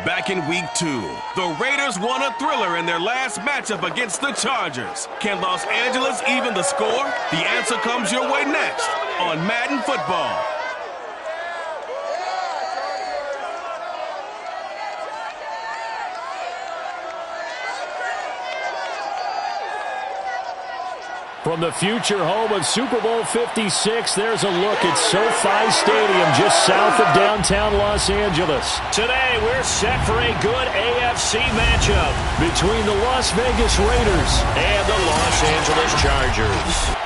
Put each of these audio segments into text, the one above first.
back in Week 2. The Raiders won a thriller in their last matchup against the Chargers. Can Los Angeles even the score? The answer comes your way next on Madden Football. From the future home of Super Bowl 56, there's a look at SoFi Stadium just south of downtown Los Angeles. Today, we're set for a good AFC matchup between the Las Vegas Raiders and the Los Angeles Chargers.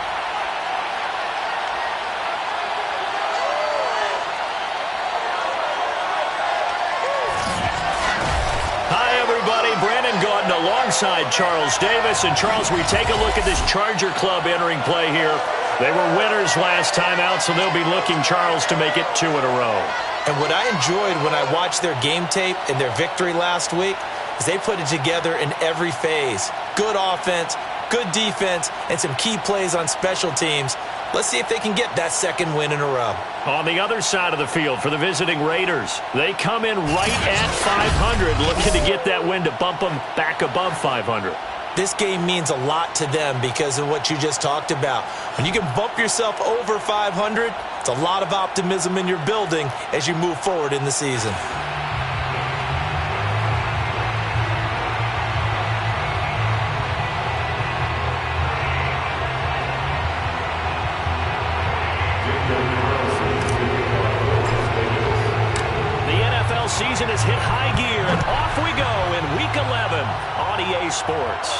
Alongside Charles Davis. And Charles, we take a look at this Charger club entering play here. They were winners last time out, so they'll be looking, Charles, to make it 2 in a row. And what I enjoyed when I watched their game tape and their victory last week is they put it together in every phase. Good offense, good defense, and some key plays on special teams. Let's see if they can get that second win in a row. On the other side of the field for the visiting Raiders, they come in right at 500, looking to get that win to bump them back above 500. This game means a lot to them because of what you just talked about. When you can bump yourself over 500, it's a lot of optimism in your building as you move forward in the season. Season has hit high gear, and off we go in Week 11 on EA Sports.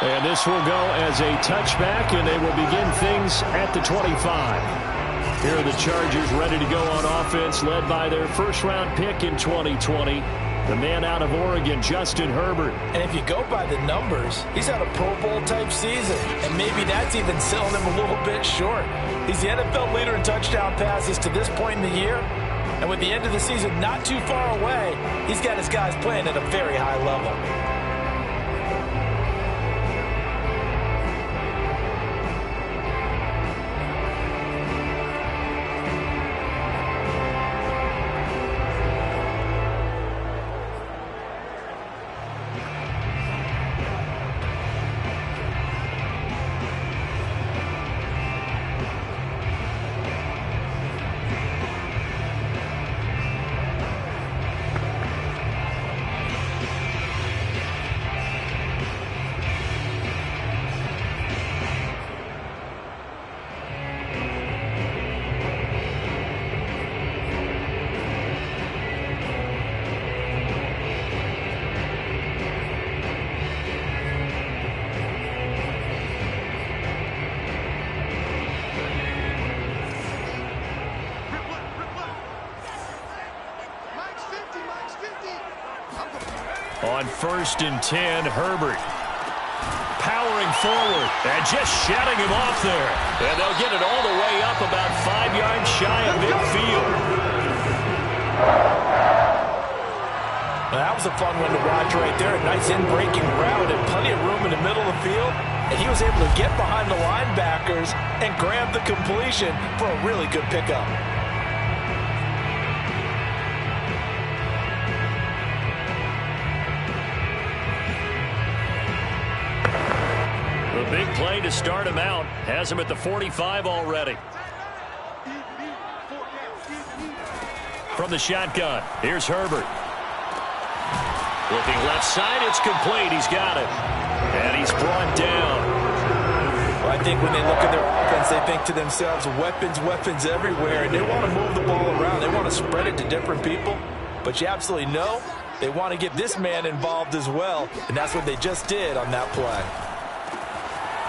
And this will go as a touchback, and they will begin things at the 25. Here are the Chargers ready to go on offense, led by their first-round pick in 2020, the man out of Oregon, Justin Herbert. And if you go by the numbers, he's had a Pro Bowl-type season, and maybe that's even selling him a little bit short. He's the NFL leader in touchdown passes to this point in the year. And with the end of the season not too far away, he's got his guys playing at a very high level. On 1st and 10, Herbert powering forward and just shutting him off there. And they'll get it all the way up about 5 yards shy of midfield. Well, that was a fun one to watch right there. A nice in-breaking route and plenty of room in the middle of the field. And he was able to get behind the linebackers and grab the completion for a really good pickup. Big play to start him out. Has him at the 45 already. From the shotgun, here's Herbert. Looking left side, it's complete. He's got it. And he's brought down. Well, I think when they look at their offense, they think to themselves, weapons, weapons everywhere. And they want to move the ball around. They want to spread it to different people. But you absolutely know they want to get this man involved as well. And that's what they just did on that play.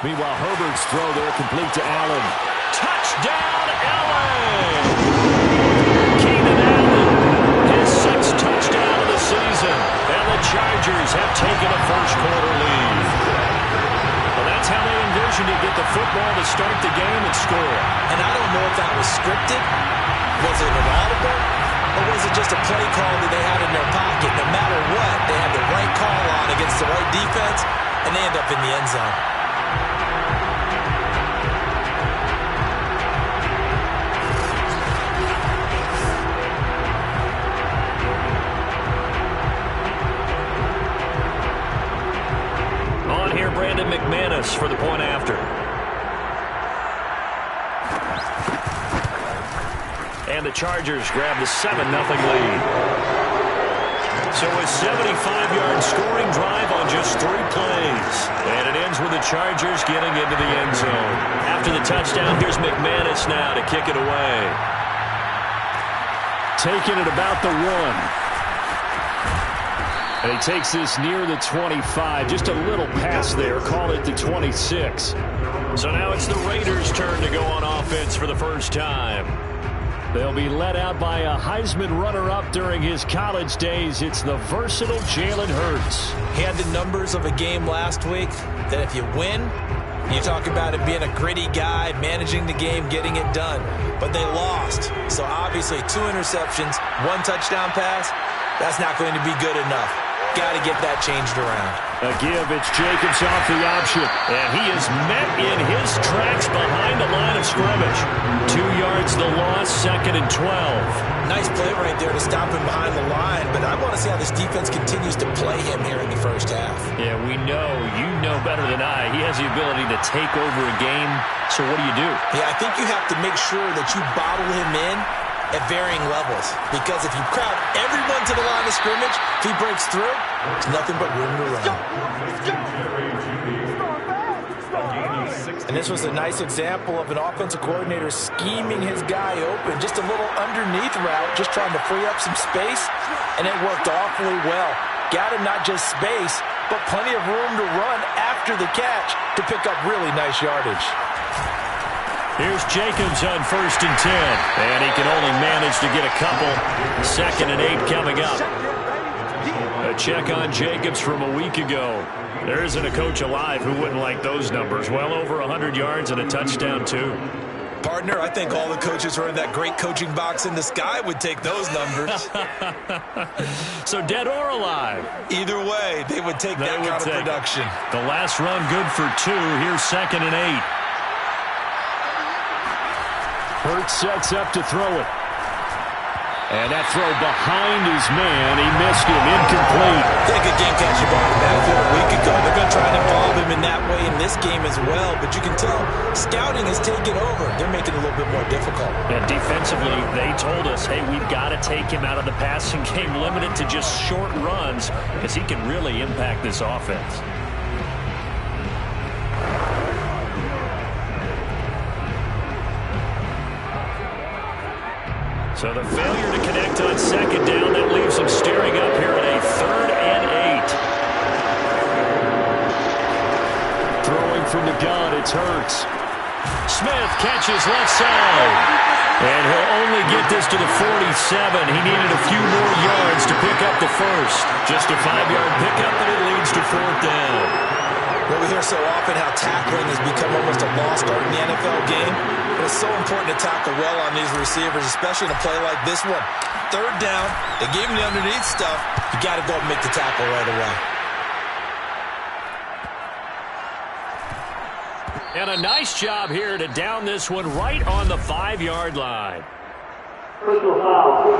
Meanwhile, Herbert's throw there complete to Allen. Touchdown, Allen! Keenan Allen, his 6th touchdown of the season. And the Chargers have taken a first-quarter lead. Well, that's how they envisioned to get the football to start the game and score. And I don't know if that was scripted. Was it an audible? Or was it just a play call that they had in their pocket? No matter what, they had the right call on against the right defense, and they end up in the end zone. And the Chargers grab the 7-0 lead. So a 75-yard scoring drive on just 3 plays. And it ends with the Chargers getting into the end zone. After the touchdown, here's McManus now to kick it away. Taking it about the 1. And he takes this near the 25. Just a little pass there. Call it the 26. So now it's the Raiders' turn to go on offense for the first time. They'll be led out by a Heisman runner-up during his college days. It's the versatile Jalen Hurts. He had the numbers of a game last week that if you win, you talk about it being a gritty guy, managing the game, getting it done. But they lost. So obviously 2 interceptions, 1 touchdown pass, that's not going to be good enough. Got to get that changed around. A give, it's Jacobs off the option. And he is met in his tracks behind the line of scrimmage. 2 yards the loss, 2nd and 12. Nice play right there to stop him behind the line, but I want to see how this defense continues to play him here in the first half. Yeah, we know, you know better than I, he has the ability to take over a game, so what do? Yeah, I think you have to make sure that you bottle him in at varying levels, because if you crowd everyone to the line of scrimmage, if he breaks through, there's nothing but room to run. And this was a nice example of an offensive coordinator scheming his guy open, just a little underneath route, just trying to free up some space, and it worked awfully well. Got him not just space, but plenty of room to run after the catch to pick up really nice yardage. Here's Jacobs on 1st and 10. And he can only manage to get a couple. 2nd and 8 coming up. A check on Jacobs from a week ago. There isn't a coach alive who wouldn't like those numbers. Well over 100 yards and a touchdown, too. Partner, I think all the coaches who are in that great coaching box in the sky would take those numbers. So dead or alive? Either way, they would take that kind of production. The last run good for 2. Here's 2nd and 8. Hurts sets up to throw it. And that throw behind his man. He missed him. Incomplete. Take a game catcher ball in the backfield a week ago. They're going to try and involve him in that way in this game as well. But you can tell scouting has taken over. They're making it a little bit more difficult. And defensively, they told us, hey, we've got to take him out of the passing game, limited to just short runs, because he can really impact this offense. So the failure to connect on 2nd down, that leaves him staring up here at a 3rd and 8. Throwing from the gun, it's Hurts. Smith catches left side. And he'll only get this to the 47. He needed a few more yards to pick up the first. Just a 5-yard pickup, and it leads to 4th down. Well, we hear so often how tackling has become almost a lost art in the NFL game. But it's so important to tackle well on these receivers, especially in a play like this one. 3rd down, they gave him the underneath stuff. You got to go and make the tackle right away. And a nice job here to down this one right on the 5-yard line. Personal foul.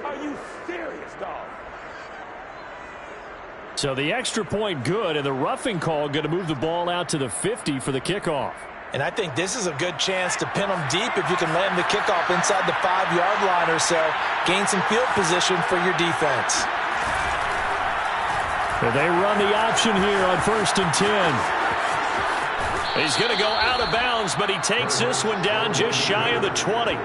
Are you serious, dog? So the extra point good, and the roughing call going to move the ball out to the 50 for the kickoff. And I think this is a good chance to pin them deep if you can land the kickoff inside the 5-yard line or so. Gain some field position for your defense. And they run the option here on 1st and 10. He's going to go out of bounds, but he takes this one down just shy of the 20.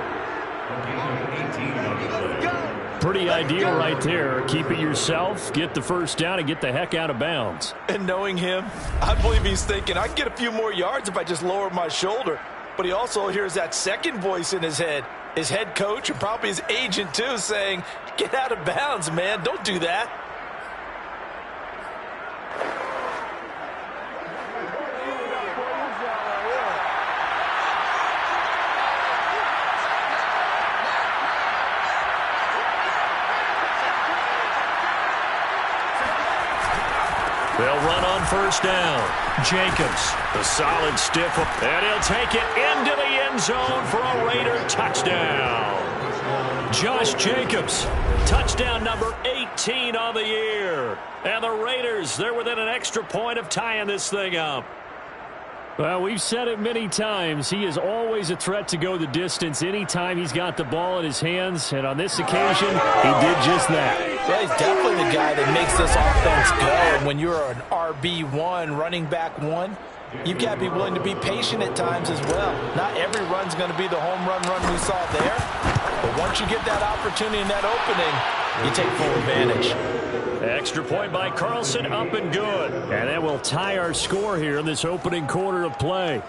Pretty ideal right there. Keep it yourself, get the first down, and get the heck out of bounds. And knowing him, I believe he's thinking, I can get a few more yards if I just lower my shoulder. But he also hears that second voice in his head. His head coach and probably his agent, too, saying, get out of bounds, man. Don't do that. They'll run on 1st down. Jacobs, the solid stiff, and he'll take it into the end zone for a Raider touchdown. Josh Jacobs, touchdown number 18 on the year. And the Raiders, they're within an extra point of tying this thing up. Well, we've said it many times. He is always a threat to go the distance anytime he's got the ball in his hands. And on this occasion, he did just that. Well, he's definitely the guy that makes this offense go. And when you're an RB1, running back one, you've got to be willing to be patient at times as well. Not every run's going to be the home run we saw there. But once you get that opportunity and that opening, you take full advantage. Extra point by Carlson, up and good. And that will tie our score here in this opening quarter of play.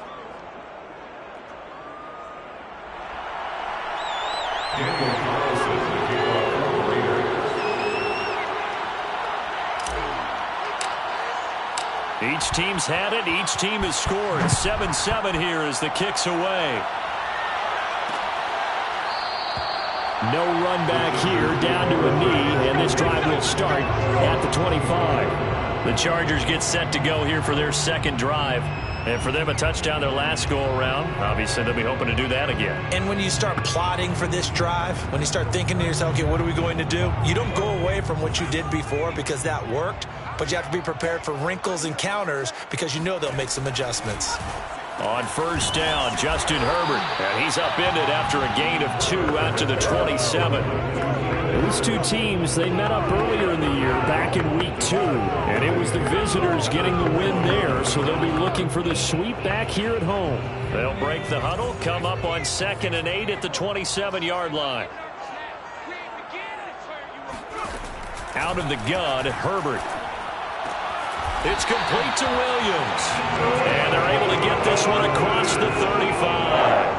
Each team's had it. Each team has scored. 7-7 here as the kick's away. No run back here, down to a knee, and this drive will start at the 25. The Chargers get set to go here for their second drive. And for them, a touchdown their last go-around. Obviously, they'll be hoping to do that again. And when you start plotting for this drive, when you start thinking to yourself, okay, what are we going to do? You don't go away from what you did before because that worked, but you have to be prepared for wrinkles and counters because you know they'll make some adjustments. On first down, Justin Herbert. And he's upended after a gain of 2 out to the 27. These two teams, they met up earlier in the year, back in week 2. And it was the visitors getting the win there, so they'll be looking for the sweep back here at home. They'll break the huddle, come up on 2nd and 8 at the 27-yard line. Out of the gun, Herbert. It's complete to Williams. And they're able to get this one across the 35.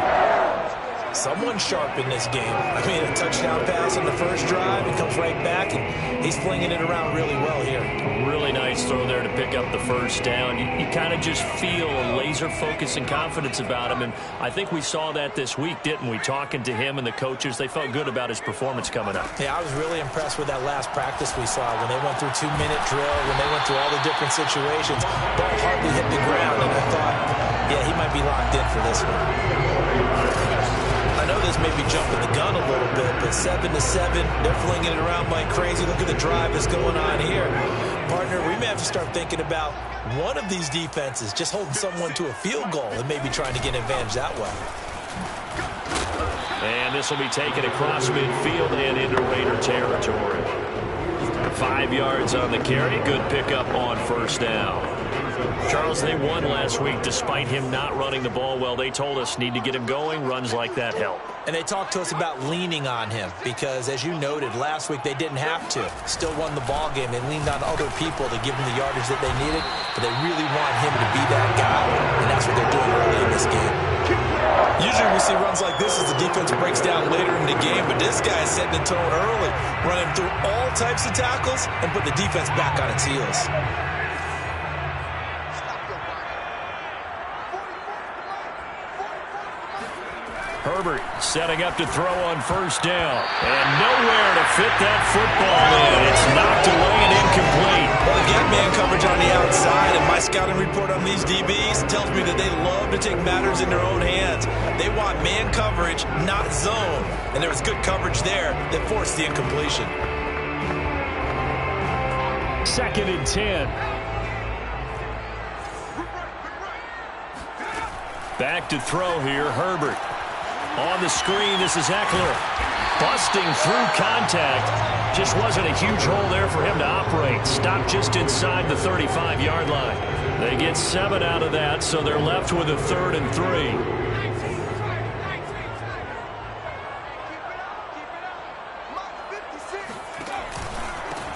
Someone sharp in this game. I mean, a touchdown pass on the first drive. He comes right back, and he's flinging it around really well here. Really nice throw there to pick up the first down. You kind of just feel a laser focus and confidence about him, and I think we saw that this week, didn't we? Talking to him and the coaches, they felt good about his performance coming up. Yeah, I was really impressed with that last practice we saw when they went through 2-minute drill, when they went through all the different situations. Ball hardly hit the ground, and I thought, yeah, he might be locked in for this one. I know this may be jumping the gun a little bit, but 7-7, they're flinging it around like crazy. Look at the drive that's going on here. Partner, we may have to start thinking about one of these defenses just holding someone to a field goal and maybe trying to get an advantage that way. And this will be taken across midfield and into Raider territory. 5 yards on the carry. Good pickup on first down. Charles, they won last week despite him not running the ball well. They told us need to get him going. Runs like that help. And they talked to us about leaning on him because, as you noted, last week they didn't have to. Still won the ball game. They leaned on other people to give them the yardage that they needed, but they really want him to be that guy, and that's what they're doing early in this game. Usually we see runs like this as the defense breaks down later in the game, but this guy is setting the tone early, running through all types of tackles and put the defense back on its heels. Herbert setting up to throw on first down. And nowhere to fit that football in. It's knocked away and incomplete. Well, they've got man coverage on the outside, and my scouting report on these DBs tells me that they love to take matters in their own hands. They want man coverage, not zone. And there was good coverage there that forced the incompletion. 2nd and 10. Back to throw here, Herbert. On the screen, this is Eckler. Busting through contact. Just wasn't a huge hole there for him to operate. Stopped just inside the 35-yard line. They get 7 out of that, so they're left with a 3rd and 3.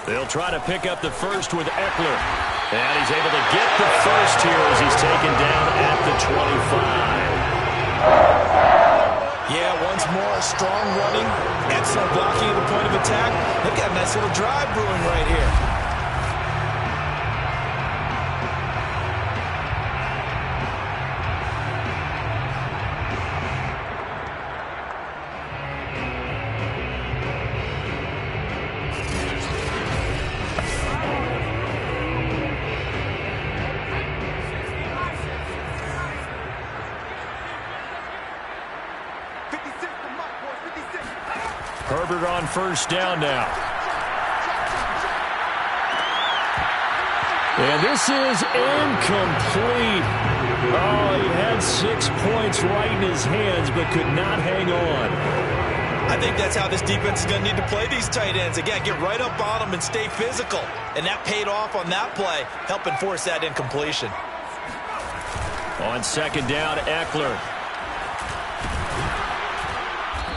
They'll try to pick up the first with Eckler. And he's able to get the first here as he's taken down at the 25. Yeah, once more, strong running, excellent blocking at the point of attack. They've got a nice little drive brewing right here. Herbert on first down now. And this is incomplete. Oh, 6 points right in his hands, but could not hang on. I think that's how this defense is going to need to play these tight ends. Again, get right up on them and stay physical. And that paid off on that play, helping force that incompletion. On second down, Eckler.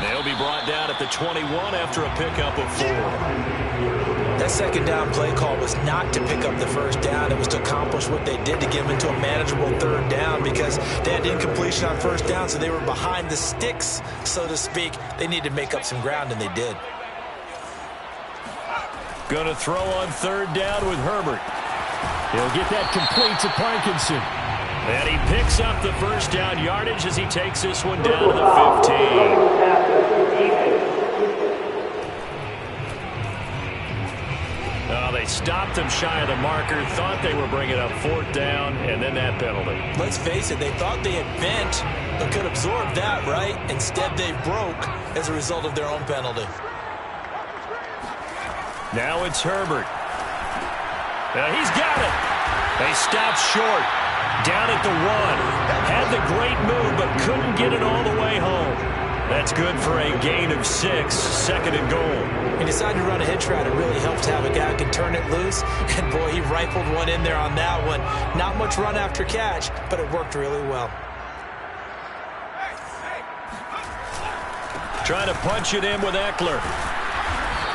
They'll be brought down at the 21 after a pickup of 4. That second down play call was not to pick up the first down. It was to accomplish what they did to get them into a manageable third down because they had incompletion on first down, so they were behind the sticks, so to speak. They needed to make up some ground, and they did. Going to throw on third down with Herbert. He'll get that complete to Parkinson. And he picks up the first down yardage as he takes this one down to the 15. They stopped him shy of the marker, thought they were bringing up fourth down, and then that penalty. Let's face it, they thought they had bent, but could absorb that, right? Instead, they broke as a result of their own penalty. Now it's Herbert. He's got it. They stopped short. Down at the 1. Had the great move, but couldn't get it all the way home. That's good for a gain of 6, second and goal. He decided to run a hitch route. It really helps to have a guy who can turn it loose. And, boy, he rifled one in there on that one. Not much run after catch, but it worked really well. Trying to punch it in with Eckler.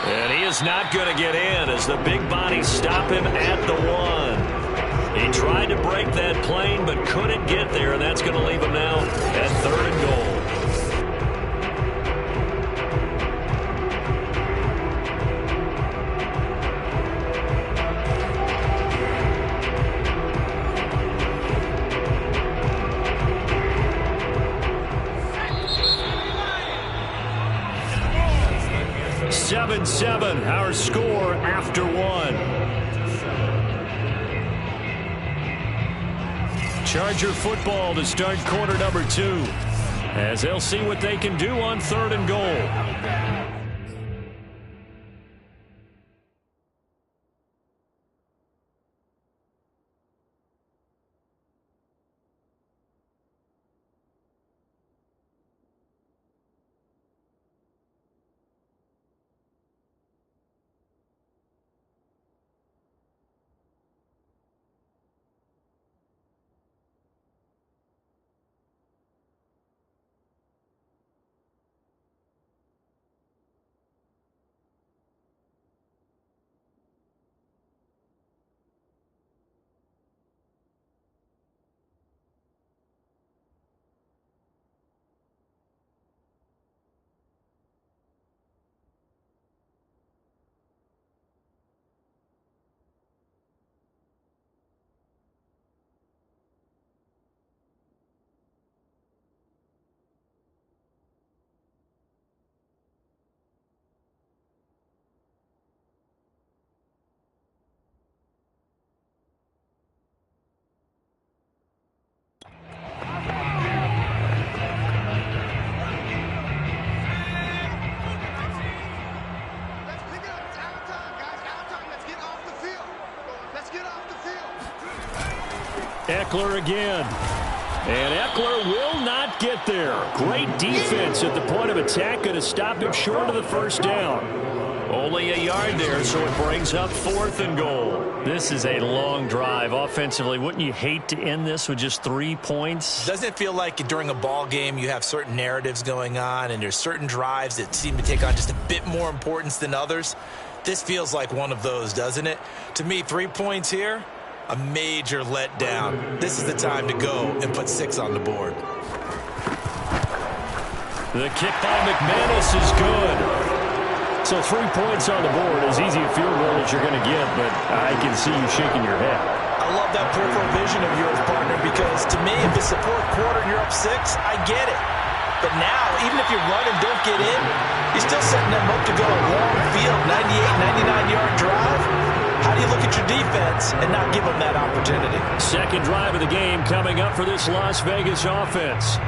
And he is not going to get in as the big bodies stop him at the 1. He tried to break that plane, but couldn't get there, and that's going to leave him now at third and goal. Seven, our score after 1. Charger football to start quarter number 2, as they'll see what they can do on third and goal. Eckler again. And Eckler will not get there. Great defense at the point of attack. Going to stop him short of the first down. Only a yard there, so it brings up fourth and goal. This is a long drive offensively. Wouldn't you hate to end this with just 3 points? Doesn't it feel like during a ball game you have certain narratives going on and there's certain drives that seem to take on just a bit more importance than others? This feels like one of those, doesn't it? To me, 3 points here, a major letdown. This is the time to go and put 6 on the board. The kick by McManus is good. So 3 points on the board, as easy a field goal as you're going to get, but I can see you shaking your head. I love that peripheral vision of yours, partner, because to me, if it's the fourth quarter and you're up 6, I get it. But now, even if you run and don't get in, you're still setting them up to go a long field, 98, 99-yard drive. How do you look at your defense and not give them that opportunity? Second drive of the game coming up for this Las Vegas offense.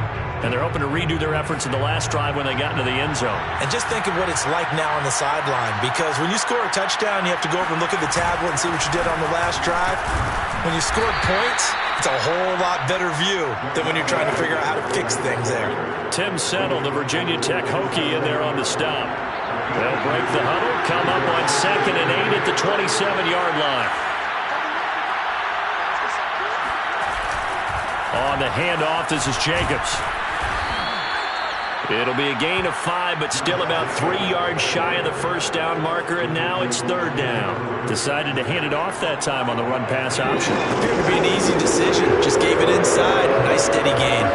And they're hoping to redo their efforts in the last drive when they got into the end zone. And just think of what it's like now on the sideline, because when you score a touchdown, you have to go over and look at the tablet and see what you did on the last drive. When you scored points, it's a whole lot better view than when you're trying to figure out how to fix things there. Tim Settle, the Virginia Tech Hokie, in there on the stop. They'll break the huddle, come up on 2nd and 8 at the 27-yard line. On the handoff, this is Jacobs. It'll be a gain of 5, but still about 3 yards shy of the first down marker, and now it's 3rd down. Decided to hand it off that time on the run-pass option. Appeared to be an easy decision. Just gave it inside. Nice steady gain.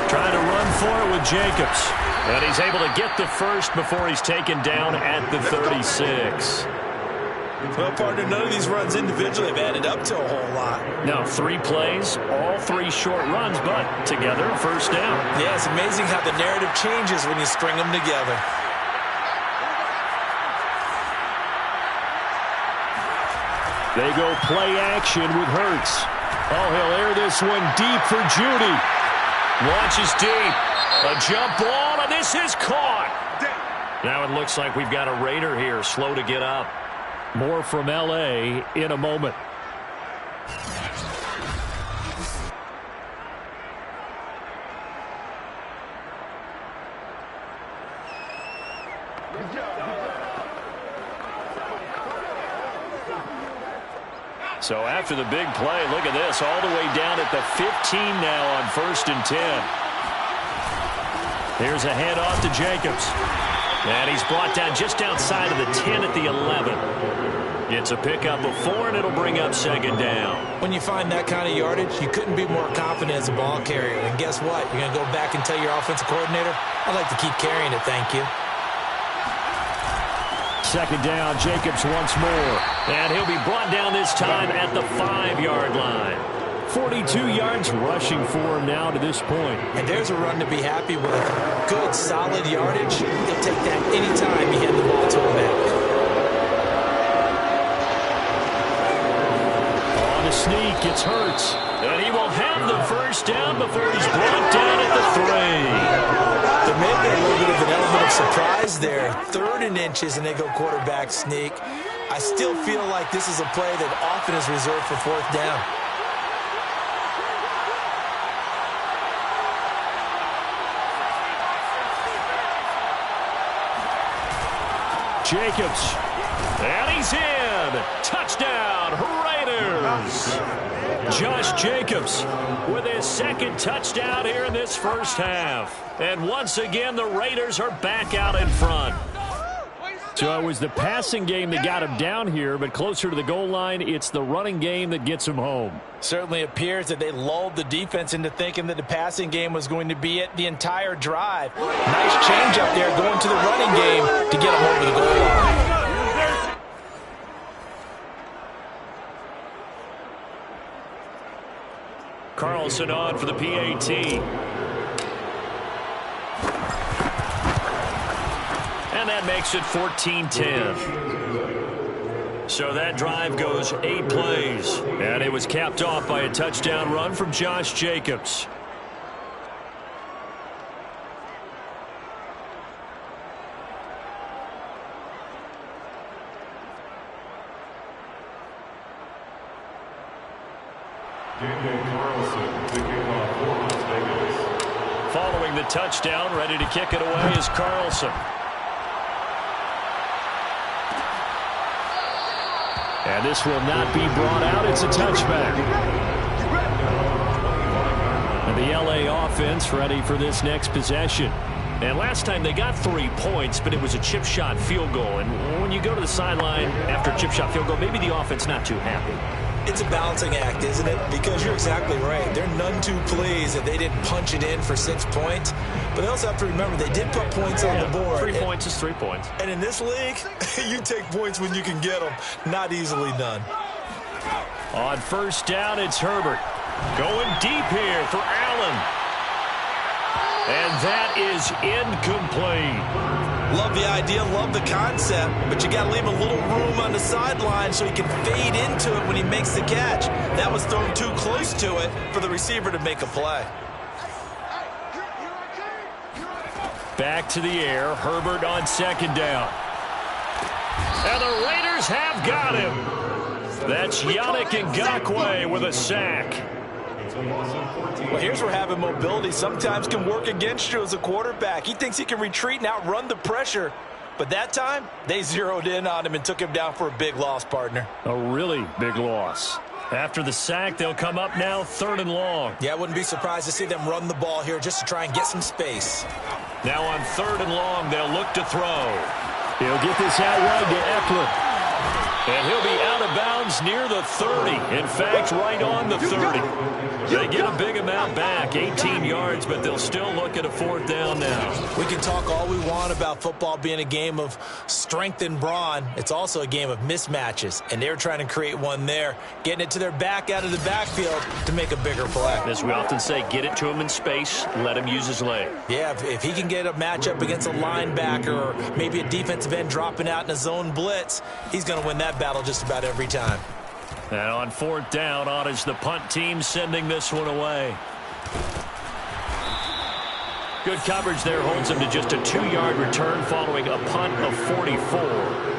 Trying to run for it with Jacobs. And he's able to get the first before he's taken down at the 36. Well, partner, none of these runs individually have added up to a whole lot. No, 3 plays, all 3 short runs, but together, first down. Yeah, it's amazing how the narrative changes when you string them together. They go play action with Hurts. Oh, he'll air this one deep for Judy. Launches deep. A jump ball, and this is caught. Now it looks like we've got a Raider here, slow to get up. More from L.A. in a moment. So after the big play, look at this, all the way down at the 15 now on 1st and 10. Here's a handoff to Jacobs. And he's brought down just outside of the 10 at the 11. It's a pickup of 4, and it'll bring up 2nd down. When you find that kind of yardage, you couldn't be more confident as a ball carrier. And guess what? You're going to go back and tell your offensive coordinator, I'd like to keep carrying it, thank you. 2nd down, Jacobs once more. And he'll be brought down this time at the 5-yard line. 42 yards rushing for him now to this point. And there's a run to be happy with. Good, solid yardage. He'll take that anytime you hand the ball to him back. On the sneak, it's Hurts. And he will have the first down before he's brought down at the 3. There may be a little bit of an element of surprise there. 3rd and inches, and they go quarterback sneak. I still feel like this is a play that often is reserved for 4th down. Jacobs. And he's in. Touchdown, Raiders. Josh Jacobs with his 2nd touchdown here in this first half. And once again, the Raiders are back out in front. So it was the passing game that got him down here, but closer to the goal line, it's the running game that gets him home. Certainly appears that they lulled the defense into thinking that the passing game was going to be it the entire drive. Nice change up there going to the running game to get him over the goal line. Carlson on for the PAT. And that makes it 14-10. So that drive goes 8 plays. And it was capped off by a touchdown run from Josh Jacobs. Following the touchdown, ready to kick it away is Carlson. And this will not be brought out. It's a touchback. And the L.A. offense ready for this next possession. And last time they got 3 points, but it was a chip shot field goal. And when you go to the sideline after a chip shot field goal, maybe the offense not too happy. It's a balancing act, isn't it? Because you're exactly right. They're none too pleased that they didn't punch it in for 6 points. But they also have to remember they did put points on the board. 3 points is 3 points. And in this league, you take points when you can get them. Not easily done. On first down, it's Herbert. Going deep here for Allen. And that is incomplete. Love the idea, love the concept, but you got to leave a little room on the sideline so he can fade into it when he makes the catch. That was thrown too close to it for the receiver to make a play. Back to the air, Herbert on second down. And the Raiders have got him. That's Yannick Ngakoue with a sack. Well, here's where having mobility sometimes can work against you as a quarterback. He thinks he can retreat and outrun the pressure. But that time, they zeroed in on him and took him down for a big loss, partner. A really big loss. After the sack, they'll come up now 3rd and long. Yeah, I wouldn't be surprised to see them run the ball here just to try and get some space. Now on 3rd and long, they'll look to throw. He'll get this out wide to Eckler. And he'll be out of bounds near the 30. In fact, right on the 30. They get a big amount back, 18 yards, but they'll still look at a 4th down now. We can talk all we want about football being a game of strength and brawn. It's also a game of mismatches, and they're trying to create one there, getting it to their back out of the backfield to make a bigger play. As we often say, get it to him in space, let him use his leg. Yeah, if he can get a matchup against a linebacker or maybe a defensive end dropping out in a zone blitz, he's going to win that battle just about every time. And on 4th down, on is the punt team sending this one away. Good coverage there holds him to just a 2-yard return following a punt of 44.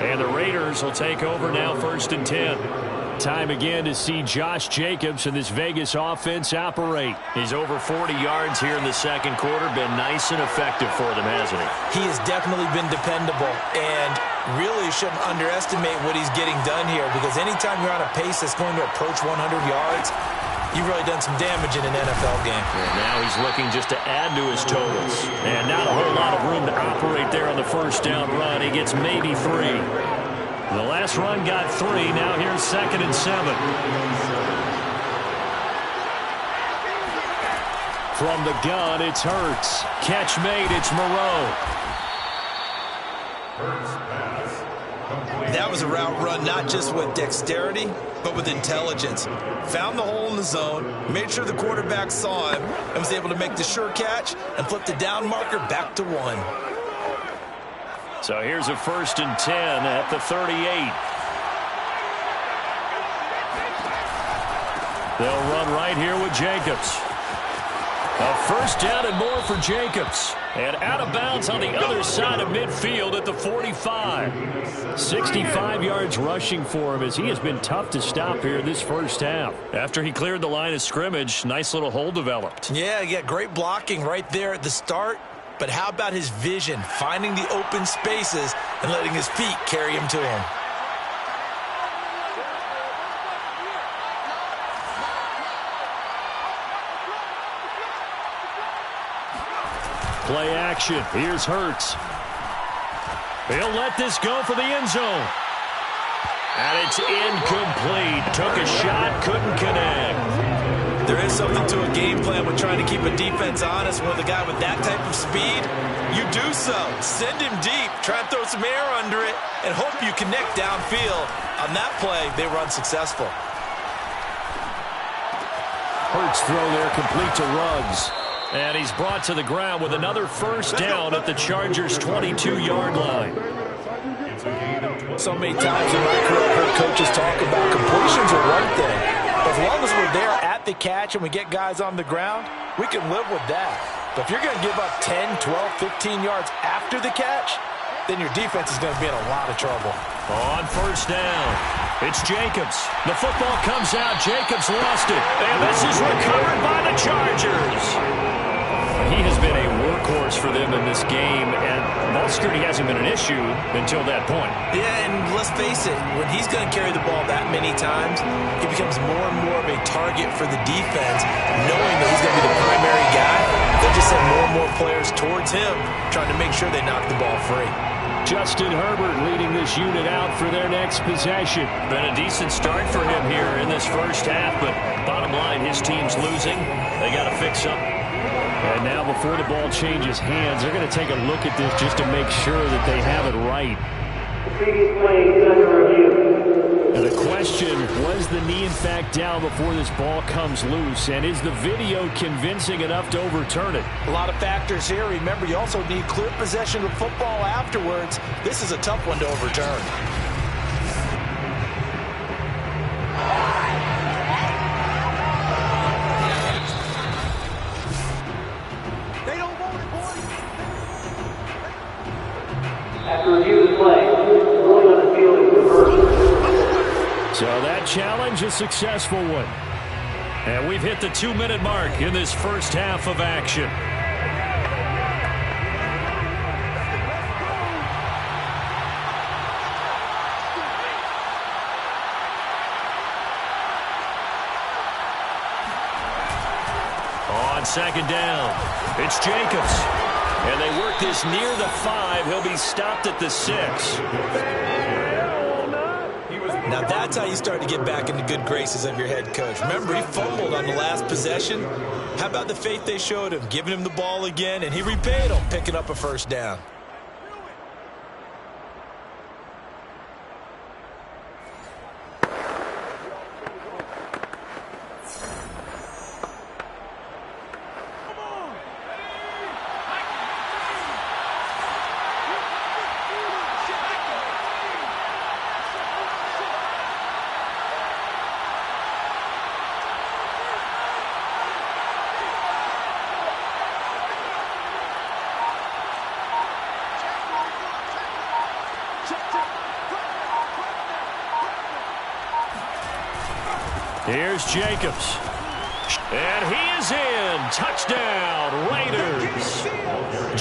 And the Raiders will take over now 1st and 10. Time again to see Josh Jacobs and this Vegas offense operate. He's over 40 yards here in the second quarter. Been nice and effective for them, hasn't he? He has definitely been dependable and really shouldn't underestimate what he's getting done here, because anytime you're on a pace that's going to approach 100 yards, you've really done some damage in an NFL game. And now he's looking just to add to his totals. And not a whole lot of room to operate there on the 1st down run. He gets maybe 3. The last run got 3. Now here's 2nd and 7. From the gun, it's Hurts. Catch made, it's Moreau. That was a route run not just with dexterity, but with intelligence. Found the hole in the zone, made sure the quarterback saw him, and was able to make the sure catch and flip the down marker back to 1. So here's a 1st and 10 at the 38. They'll run right here with Jacobs. A 1st down and more for Jacobs. And out of bounds on the other side of midfield at the 45. 65 yards rushing for him, as he has been tough to stop here this first half. After he cleared the line of scrimmage, nice little hole developed. Yeah, great blocking right there at the start. But how about his vision, finding the open spaces and letting his feet carry him to him? Play action. Here's Hurts. He'll let this go for the end zone. And it's incomplete. Took a shot, couldn't connect. There is something to a game plan with trying to keep a defense honest. With a guy with that type of speed, you do so. Send him deep. Try and throw some air under it and hope you connect downfield. On that play, they were unsuccessful. Hurts throw there complete to Ruggs. And he's brought to the ground with another 1st down at the Chargers' 22-yard line. So many times in my career, I've heard coaches talk about completions are one thing. As long as we're there at the catch and we get guys on the ground, we can live with that. But if you're going to give up 10, 12, 15 yards after the catch, then your defense is going to be in a lot of trouble. On 1st down, it's Jacobs. The football comes out. Jacobs lost it. And this is recovered by the Chargers. He has been a workhorse for them in this game, and ball security hasn't been an issue until that point. Yeah, and let's face it, when he's going to carry the ball that many times, he becomes more and more of a target for the defense, knowing that he's going to be the primary guy. They'll just send more and more players towards him, trying to make sure they knock the ball free. Justin Herbert leading this unit out for their next possession. Been a decent start for him here in this first half, but bottom line, his team's losing. They got to fix up. And now before the ball changes hands, they're going to take a look at this just to make sure that they have it right. The previous play is under review. And the question question, was the knee in fact down before this ball comes loose? And is the video convincing enough to overturn it? A lot of factors here. Remember, you also need clear possession of the football afterwards. This is a tough one to overturn. After review of the play, ruling on the field is reversed. So that challenge, a successful one. And we've hit the 2-minute mark in this first half of action. On second down, it's Jacobs. And they work this near the 5. He'll be stopped at the 6. Now that's how you start to get back into good graces of your head coach. Remember, he fumbled on the last possession. How about the faith they showed him, giving him the ball again, and he repaid them, picking up a first down. Here's Jacobs. And he is in. Touchdown, Raiders.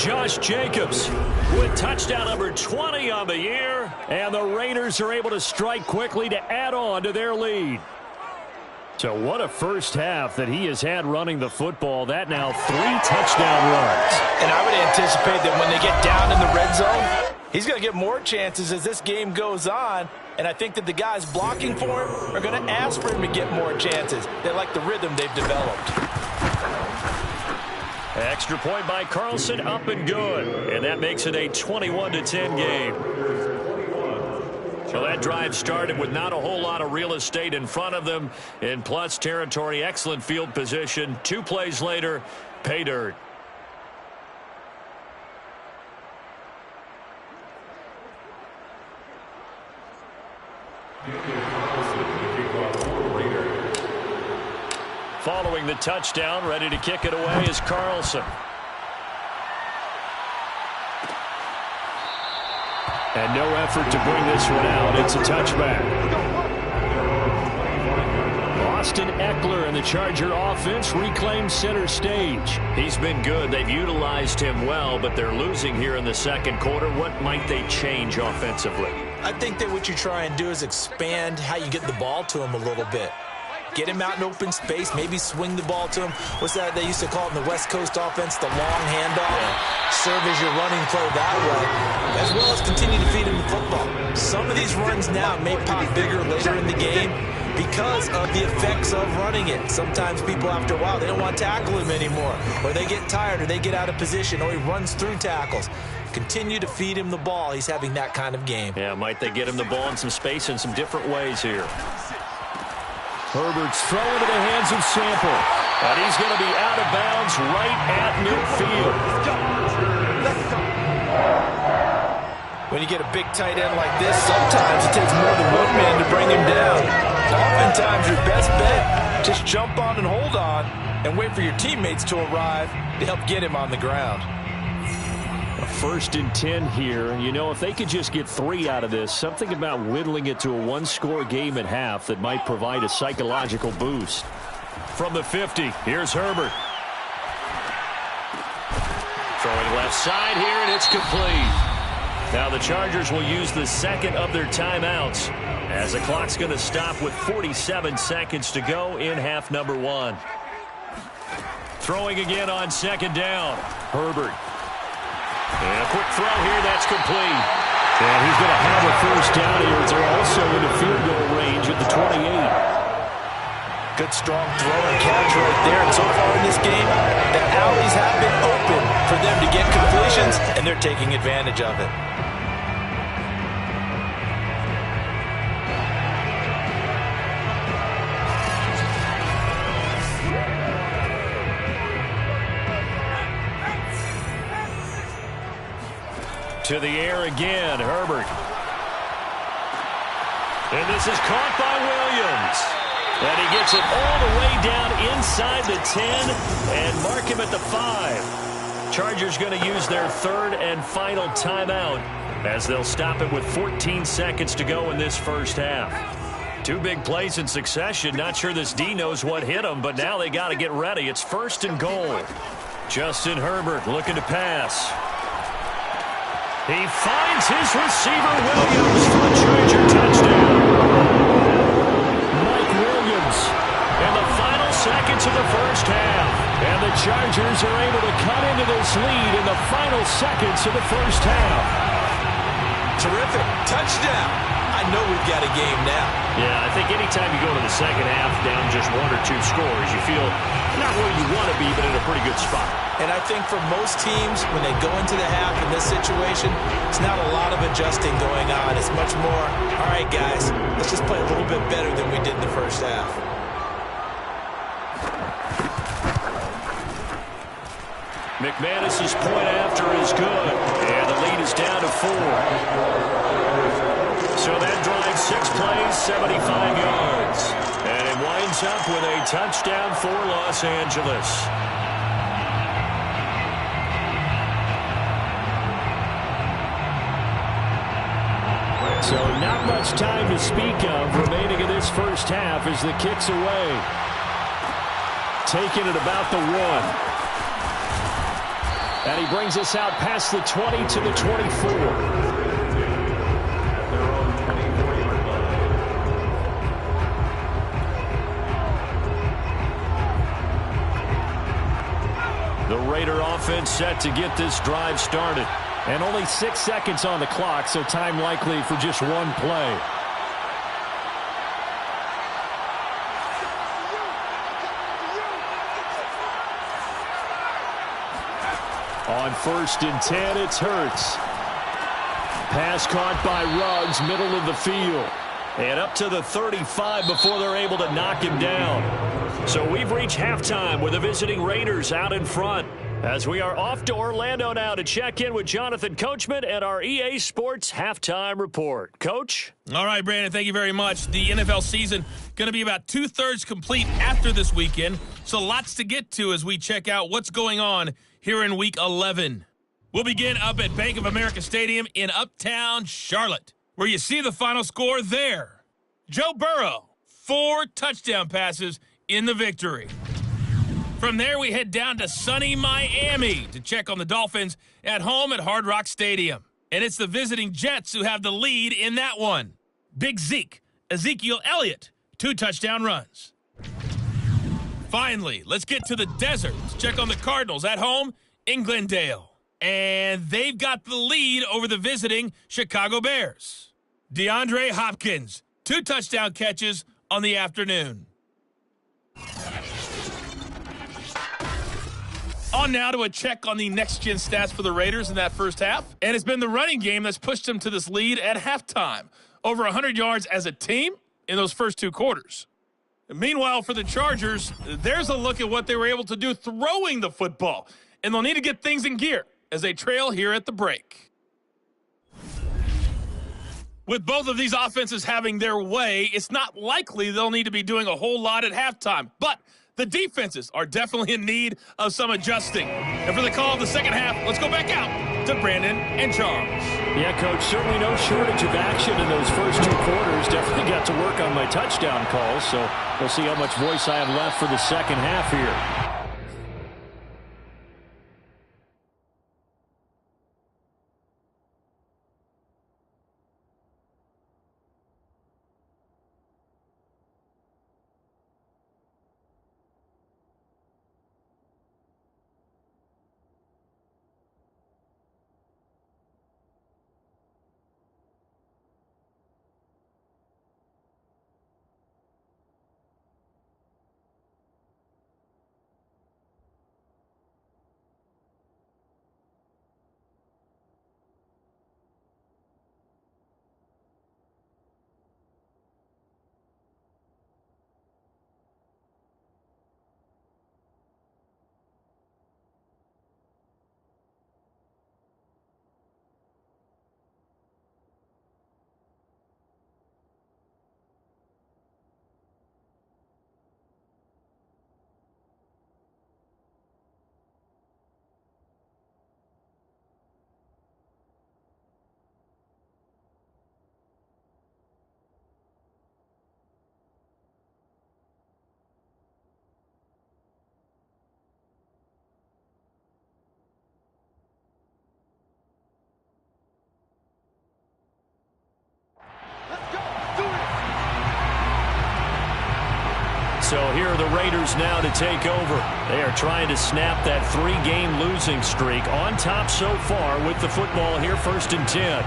Josh Jacobs with touchdown number 20 on the year. And the Raiders are able to strike quickly to add on to their lead. So what a first half that he has had running the football. That now 3 touchdown runs. And I would anticipate that when they get down in the red zone, he's going to get more chances as this game goes on. And I think that the guys blocking for him are going to ask for him to get more chances. They like the rhythm they've developed. Extra point by Carlson, up and good. And that makes it a 21-10 game. So that drive started with not a whole lot of real estate in front of them. In plus territory, excellent field position. 2 plays later, pay dirt. Following the touchdown, ready to kick it away is Carlson. And no effort to bring this one out. It's a touchback. Austin Eckler and the Charger offense reclaimed center stage. He's been good. They've utilized him well, but they're losing here in the second quarter. What might they change offensively? I think that what you try and do is expand how you get the ball to him a little bit. Get him out in open space, maybe swing the ball to him. What's that they used to call it in the West Coast offense, the long handoff? Serve as your running play that way, as well as continue to feed him the football. Some of these runs now may pop bigger later in the game because of the effects of running it. Sometimes people, after a while, they don't want to tackle him anymore, or they get tired, or they get out of position, or he runs through tackles. Continue to feed him the ball. He's having that kind of game. Yeah, might they get him the ball in some space in some different ways here. Herbert's throw into the hands of Sample. And he's going to be out of bounds right at midfield. When you get a big tight end like this, sometimes it takes more than one man to bring him down. Oftentimes, your best bet, just jump on and hold on and wait for your teammates to arrive to help get him on the ground. A 1st and 10 here. You know, if they could just get 3 out of this, something about whittling it to a 1-score game at half that might provide a psychological boost. From the 50, here's Herbert. Throwing left side here, and it's complete. Now the Chargers will use the second of their timeouts as the clock's going to stop with 47 seconds to go in half number 1. Throwing again on second down. Herbert. And a quick throw here, that's complete. And he's going to have a first down here as they're also into field goal range at the 28. Good strong throw and catch right there. And so far in this game, the alleys have been open for them to get completions, and they're taking advantage of it. To the air again, Herbert. And this is caught by Williams. And he gets it all the way down inside the 10 and mark him at the 5. Chargers going to use their third and final timeout as they'll stop it with 14 seconds to go in this first half. Two big plays in succession. Not sure this D knows what hit him, but now they got to get ready. It's first and goal. Justin Herbert looking to pass. He finds his receiver, Williams, for a Charger touchdown. Mike Williams in the final seconds of the first half. And the Chargers are able to cut into this lead in the final seconds of the first half. Terrific. Touchdown. I know we've got a game now. Yeah, I think anytime you go to the second half down just 1 or 2 scores, you feel not where you want to be, but in a pretty good spot. And I think for most teams, when they go into the half in this situation, it's not a lot of adjusting going on. It's much more, all right, guys, let's just play a little bit better than we did in the first half. McManus's point after is good, and the lead is down to 4. So that drive 6 plays, 75 yards. And it winds up with a touchdown for Los Angeles. So not much time to speak of remaining in this first half as the kick's away. Taking it about the 1. And he brings us out past the 20 to the 24. The Raider offense set to get this drive started. And only 6 seconds on the clock, so time likely for just one play. On 1st and 10, it's Hurts. Pass caught by Ruggs, middle of the field. And up to the 35 before they're able to knock him down. So we've reached halftime with the visiting Raiders out in front. As we are off to Orlando now to check in with Jonathan Coachman and our EA Sports Halftime Report. Coach? All right, Brandon, thank you very much. The NFL season going to be about 2/3 complete after this weekend, so lots to get to as we check out what's going on here in Week 11. We'll begin up at Bank of America Stadium in Uptown Charlotte, where you see the final score there. Joe Burrow, 4 touchdown passes in the victory. From there, we head down to sunny Miami to check on the Dolphins at home at Hard Rock Stadium. And it's the visiting Jets who have the lead in that one. Big Zeke, Ezekiel Elliott, 2 touchdown runs. Finally, let's get to the desert to check on the Cardinals at home in Glendale. And they've got the lead over the visiting Chicago Bears. DeAndre Hopkins, 2 touchdown catches on the afternoon. On now to a check on the next-gen stats for the Raiders in that first half. And it's been the running game that's pushed them to this lead at halftime. Over 100 yards as a team in those first 2 quarters. And meanwhile, for the Chargers, there's a look at what they were able to do throwing the football. And they'll need to get things in gear as they trail here at the break. With both of these offenses having their way, it's not likely they'll need to be doing a whole lot at halftime. But the defenses are definitely in need of some adjusting. And for the call of the second half, let's go back out to Brandon and Charles. Yeah, Coach, certainly no shortage of action in those first 2 quarters. Definitely got to work on my touchdown calls, so we'll see how much voice I have left for the second half here. So here are the Raiders now to take over. They are trying to snap that 3-game losing streak. On top so far with the football here, 1st and 10.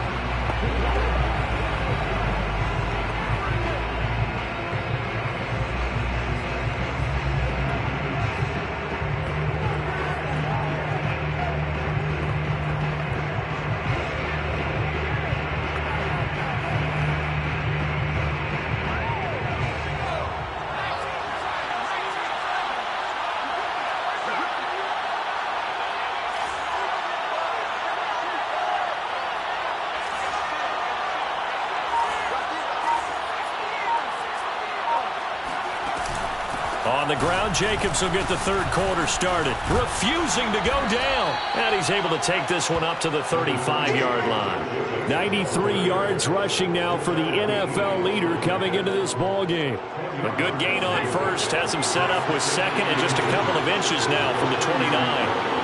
On the ground, Jacobs will get the 3rd quarter started. Refusing to go down. And he's able to take this one up to the 35-yard line. 93 yards rushing now for the NFL leader coming into this ball game. A good gain on 1st. Has him set up with 2nd and just a couple of inches now from the 29.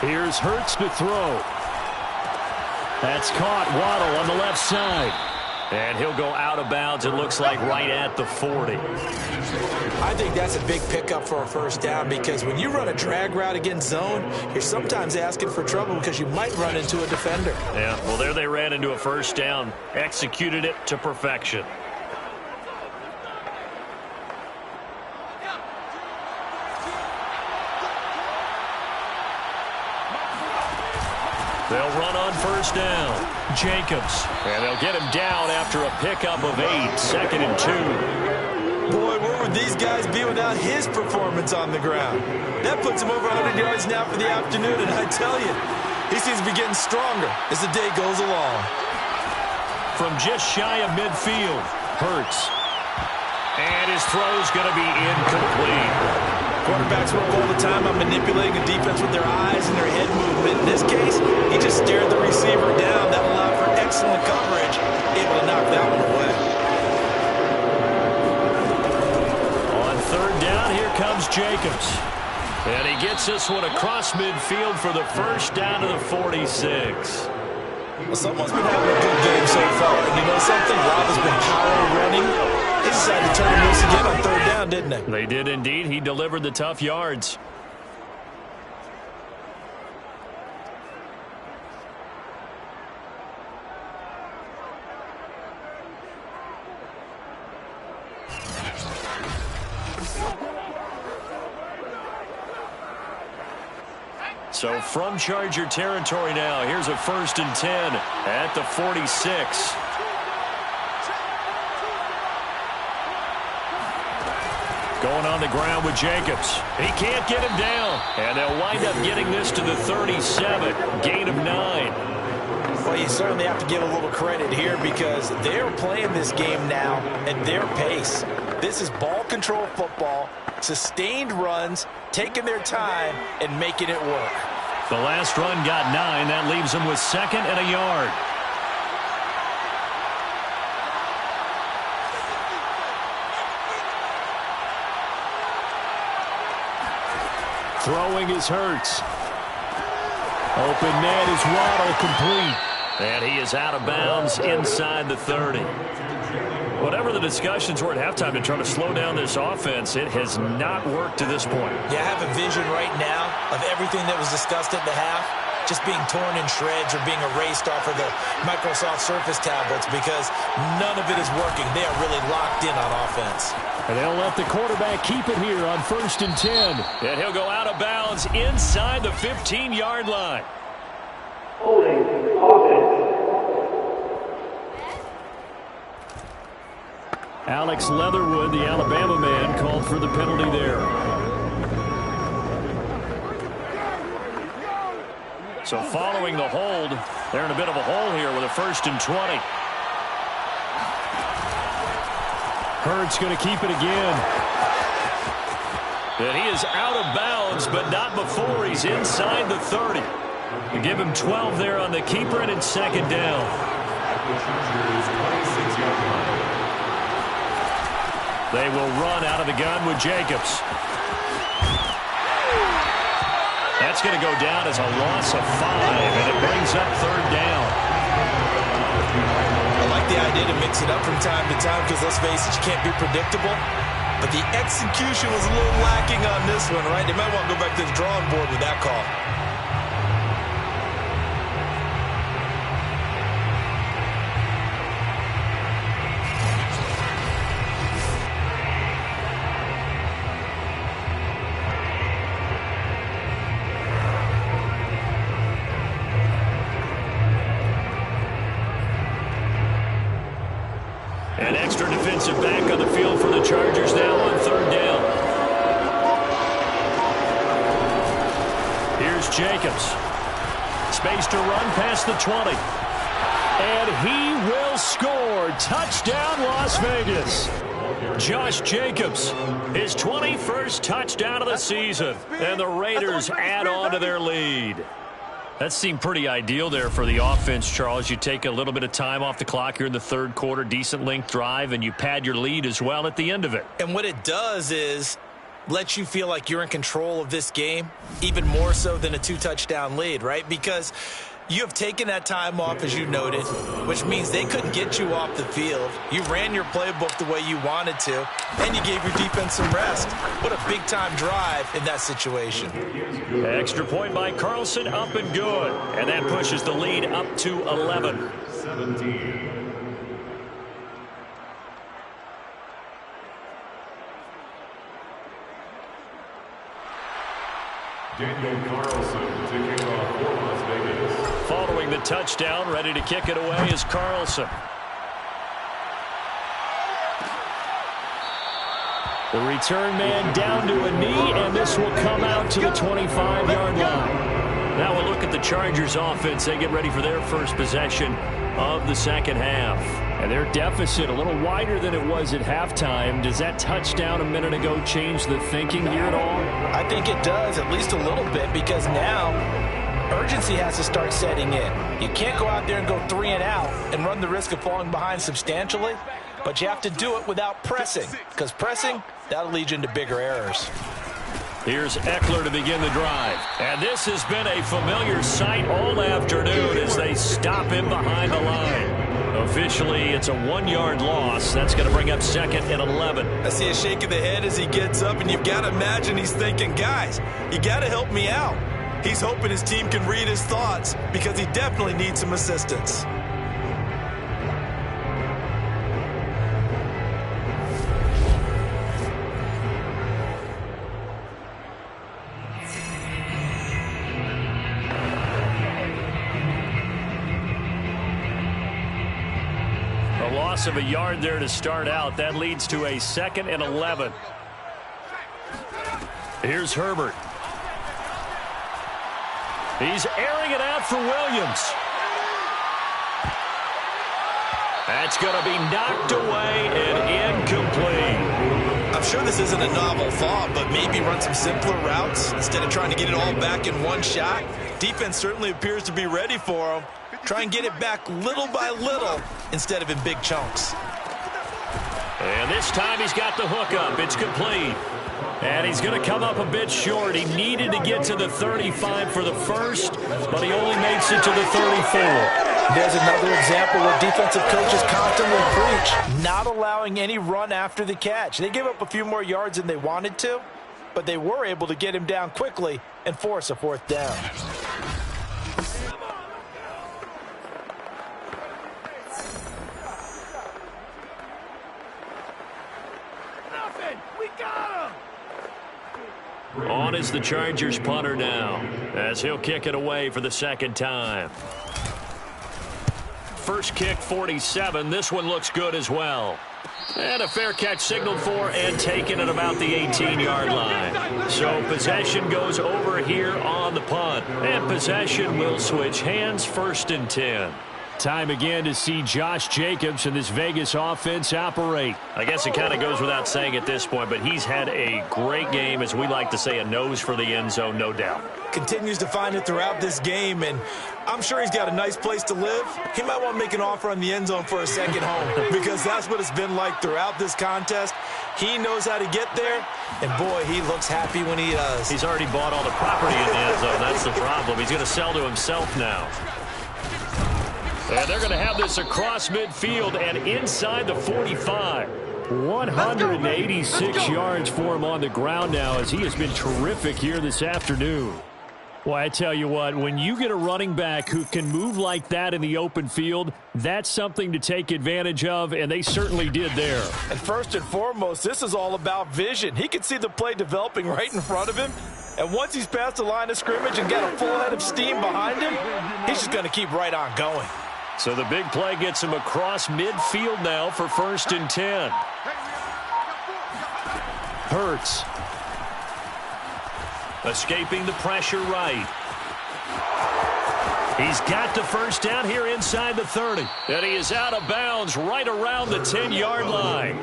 Here's Hurts to throw. That's caught. Waddle on the left side. And he'll go out of bounds, it looks like, right at the 40. I think that's a big pickup for a 1st down because when you run a drag route against zone, you're sometimes asking for trouble because you might run into a defender. Yeah, well, there they ran into a 1st down. Executed it to perfection. They'll run on 1st down. Jacobs. And they'll get him down after a pickup of 8. 2nd and 2. Boy, where would these guys be without his performance on the ground? That puts him over 100 yards now for the afternoon, and I tell you, he seems to be getting stronger as the day goes along. From just shy of midfield, Hurts. And his throw's going to be incomplete. Quarterbacks work all the time on manipulating a defense with their eyes and their head movement. In this case, he just stared the receiver down. That allowed for excellent coverage, able to knock that one away. On 3rd down, here comes Jacobs. And he gets this one across midfield for the 1st down to the 46. Well, someone's been having a good game so far. And you know something? Rob has been power running. They decided to turn him loose again on 3rd down, didn't they? They did indeed. He delivered the tough yards. So from Charger territory now, here's a 1st and 10 at the 46. Going on the ground with Jacobs. He can't get him down. And they'll wind up getting this to the 37. Gain of 9. Well, you certainly have to give a little credit here because they're playing this game now at their pace. This is ball control football, sustained runs, taking their time, and making it work. The last run got 9. That leaves them with 2nd and a yard. Throwing is Hurts. Open net is Waddle, complete. And he is out of bounds inside the 30. Whatever the discussions were at halftime to try to slow down this offense, it has not worked to this point. Yeah, I have a vision right now of everything that was discussed at the half just being torn in shreds or being erased off of the Microsoft Surface tablets because none of it is working. They are really locked in on offense. And they'll let the quarterback keep it here on 1st and 10. And he'll go out of bounds inside the 15-yard line. Holding offense. Alex Leatherwood, the Alabama man, called for the penalty there. So following the hold, they're in a bit of a hole here with a 1st and 20. Hurts going to keep it again. And he is out of bounds, but not before he's inside the 30. You give him 12 there on the keeper, and it's 2nd down. They will run out of the gun with Jacobs. That's going to go down as a loss of 5, and it brings up third down. I like the idea to mix it up from time to time because, let's face it, you can't be predictable. But the execution was a little lacking on this one, right? They might want to go back to the drawing board with that call. An extra defensive back on the field for the Chargers now on third down. Here's Jacobs. Space to run past the 20. And he will score. Touchdown, Las Vegas. Josh Jacobs, his 21st touchdown of the season. And the Raiders add on to their lead. That seemed pretty ideal there for the offense, Charles. You take a little bit of time off the clock here in the third quarter, decent length drive, and you pad your lead as well at the end of it. And what it does is let you feel like you're in control of this game, even more so than a 2-touchdown lead, right? Because you have taken that time off, as you noted, which means they couldn't get you off the field. You ran your playbook the way you wanted to, and you gave your defense some rest. What a big-time drive in that situation. Extra point by Carlson, up and good. And that pushes the lead up to 11. 17. Daniel Carlson to kick off for Las Vegas. Following the touchdown, ready to kick it away is Carlson. The return man down to a knee, and this will come out to the 25-yard line. Now we'll look at the Chargers offense. They get ready for their first possession of the second half. And their deficit a little wider than it was at halftime. Does that touchdown a minute ago change the thinking here at all? I think it does, at least a little bit, because now urgency has to start setting in. You can't go out there and go 3 and out and run the risk of falling behind substantially, but you have to do it without pressing, because pressing, that'll lead you into bigger errors. Here's Eckler to begin the drive. And this has been a familiar sight all afternoon as they stop him behind the line. Officially, it's a 1-yard loss. That's going to bring up second and 11. I see a shake of the head as he gets up, and you've got to imagine he's thinking, guys, you got to help me out. He's hoping his team can read his thoughts because he definitely needs some assistance. A loss of a yard there to start out. That leads to a second and 11. Here's Herbert. He's airing it out for Williams. That's going to be knocked away and incomplete. I'm sure this isn't a novel thought, but maybe run some simpler routes instead of trying to get it all back in one shot. Defense certainly appears to be ready for him. Try and get it back little by little instead of in big chunks. And this time he's got the hook up. It's complete. And he's going to come up a bit short. He needed to get to the 35 for the first, but he only makes it to the 34. There's another example where defensive coaches constantly preach, not allowing any run after the catch. They gave up a few more yards than they wanted to, but they were able to get him down quickly and force a fourth down. On is the Chargers punter now, as he'll kick it away for the second time. First kick, 47. This one looks good as well. And a fair catch signaled for and taken at about the 18-yard line. So possession goes over here on the punt. And possession will switch hands, first and 10. Time again to see Josh Jacobs and this Vegas offense operate. I guess it kind of goes without saying at this point, but he's had a great game, as we like to say, a nose for the end zone, no doubt. continues to find it throughout this game, and I'm sure he's got a nice place to live. He might want to make an offer on the end zone for a second home because that's what it's been like throughout this contest. He knows how to get there, and boy, he looks happy when he does. He's already bought all the property in the end zone. That's the problem. He's going to sell to himself now. And they're going to have this across midfield and inside the 45. 186 yards for him on the ground now as he has been terrific here this afternoon. Well, I tell you what, when you get a running back who can move like that in the open field, that's something to take advantage of, and they certainly did there. And first and foremost, this is all about vision. He can see the play developing right in front of him, and once he's past the line of scrimmage and got a full head of steam behind him, he's just going to keep right on going. So the big play gets him across midfield now for 1st and 10. Hurts. Escaping the pressure right. He's got the first down here inside the 30. And he is out of bounds right around the 10-yard line.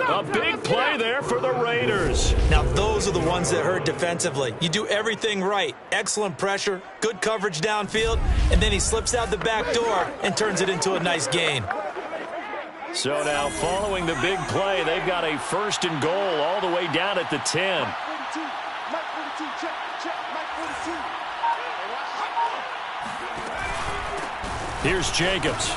A big play there for the Raiders. Now, those are the ones that hurt defensively. You do everything right. Excellent pressure, good coverage downfield, and then he slips out the back door and turns it into a nice gain. So now, following the big play, they've got a 1st and goal all the way down at the 10. Here's Jacobs.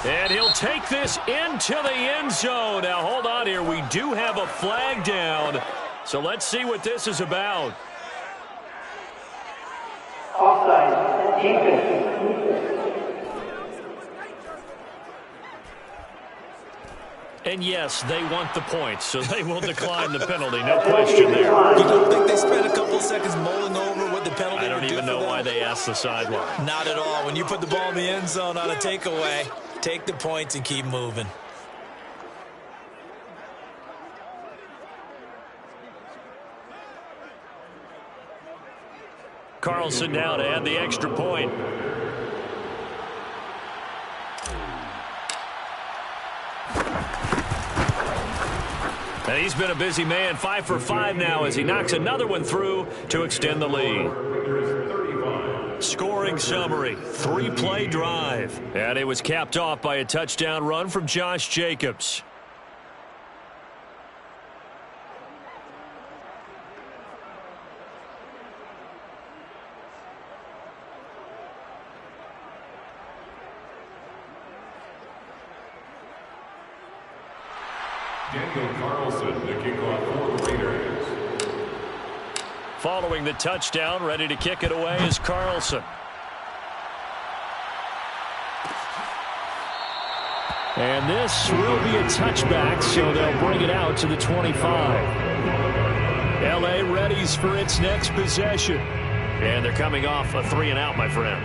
And he'll take this into the end zone. Now, hold on here. We do have a flag down. So let's see what this is about. Offside, defense. And yes, they want the points, so they will decline the penalty. No question there. You don't think they spent a couple seconds mulling over what the penalty I don't even know why they asked the sideline. Not at all. When you put the ball in the end zone on a takeaway, take the points and keep moving. Carlson now to add the extra point. And he's been a busy man, 5 for 5 now as he knocks another one through to extend the lead. Scoring summary, 3-play drive. And it was capped off by a touchdown run from Josh Jacobs. The kickoff for the Raiders. Following the touchdown, ready to kick it away is Carlson. And this will be a touchback, so they'll bring it out to the 25. L.A. readies for its next possession. And they're coming off a 3-and-out, my friend.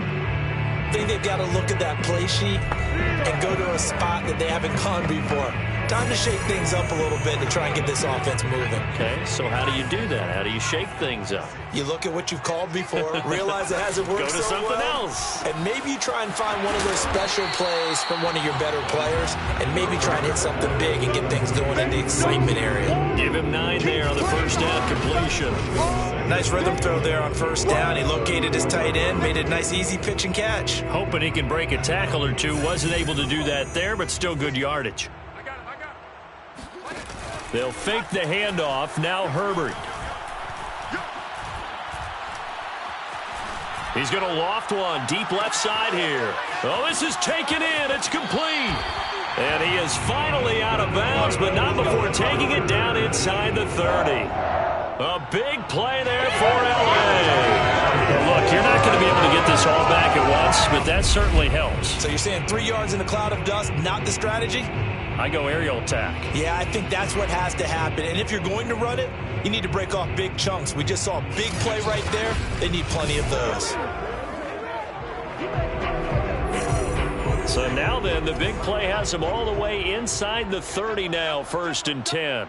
I think they've got to look at that play sheet and go to a spot that they haven't gone before. Time to shake things up a little bit to try and get this offense moving. Okay, so how do you do that? How do you shake things up? You look at what you've called before, realize it hasn't worked Go to so something well, else. and maybe you try and find one of those special plays from one of your better players, and maybe try and hit something big and get things going in the excitement area. Give him 9 there on the first down completion. Nice rhythm throw there on first down. He located his tight end, made it a nice easy pitch and catch. Hoping he can break a tackle or two. Wasn't able to do that there, but still good yardage. They'll fake the handoff. Now Herbert. He's going to loft one deep left side here. Oh, this is taken in. It's complete. And he is finally out of bounds, but not before taking it down inside the 30. A big play there for L.A. Look, you're not going to be able to get this all back at once, but that certainly helps. So you're saying 3 yards in a cloud of dust, not the strategy? I go aerial attack. Yeah, I think that's what has to happen. And if you're going to run it, you need to break off big chunks. We just saw a big play right there. They need plenty of those. So now then, the big play has him all the way inside the 30 now, 1st and 10.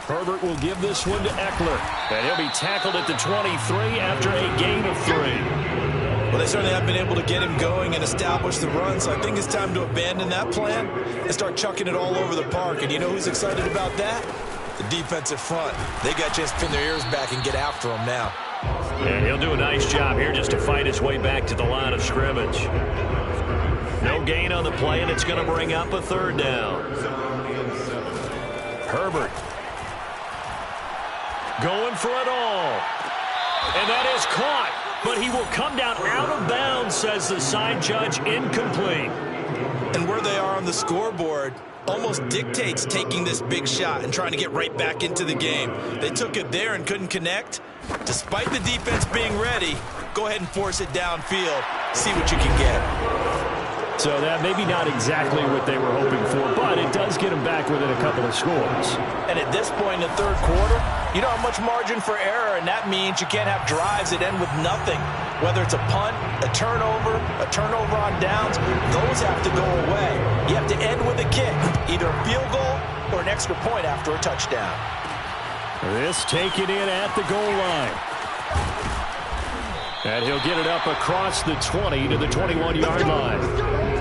Herbert will give this one to Eckler. And he'll be tackled at the 23 after a gain of 3. Well, they certainly have been able to get him going and establish the run, so I think it's time to abandon that plan and start chucking it all over the park. And you know who's excited about that? The defensive front, they got a chance to pin their ears back and get after him now. And he'll do a nice job here just to fight his way back to the line of scrimmage. No gain on the play, and it's going to bring up a third down. Herbert going for it all. And that is caught, but he will come down out of bounds, says the side judge, incomplete. And where they are on the scoreboard almost dictates taking this big shot and trying to get right back into the game. They took it there and couldn't connect. Despite the defense being ready, go ahead and force it downfield. See what you can get. So that maybe not exactly what they were hoping for, but it does get them back within a couple of scores. And at this point in the third quarter, you don't have much margin for error, and that means you can't have drives that end with nothing. Whether it's a punt, a turnover on downs, those have to go away. You have to end with a kick, either a field goal or an extra point after a touchdown. This taken in at the goal line. And he'll get it up across the 20 to the 21-yard line.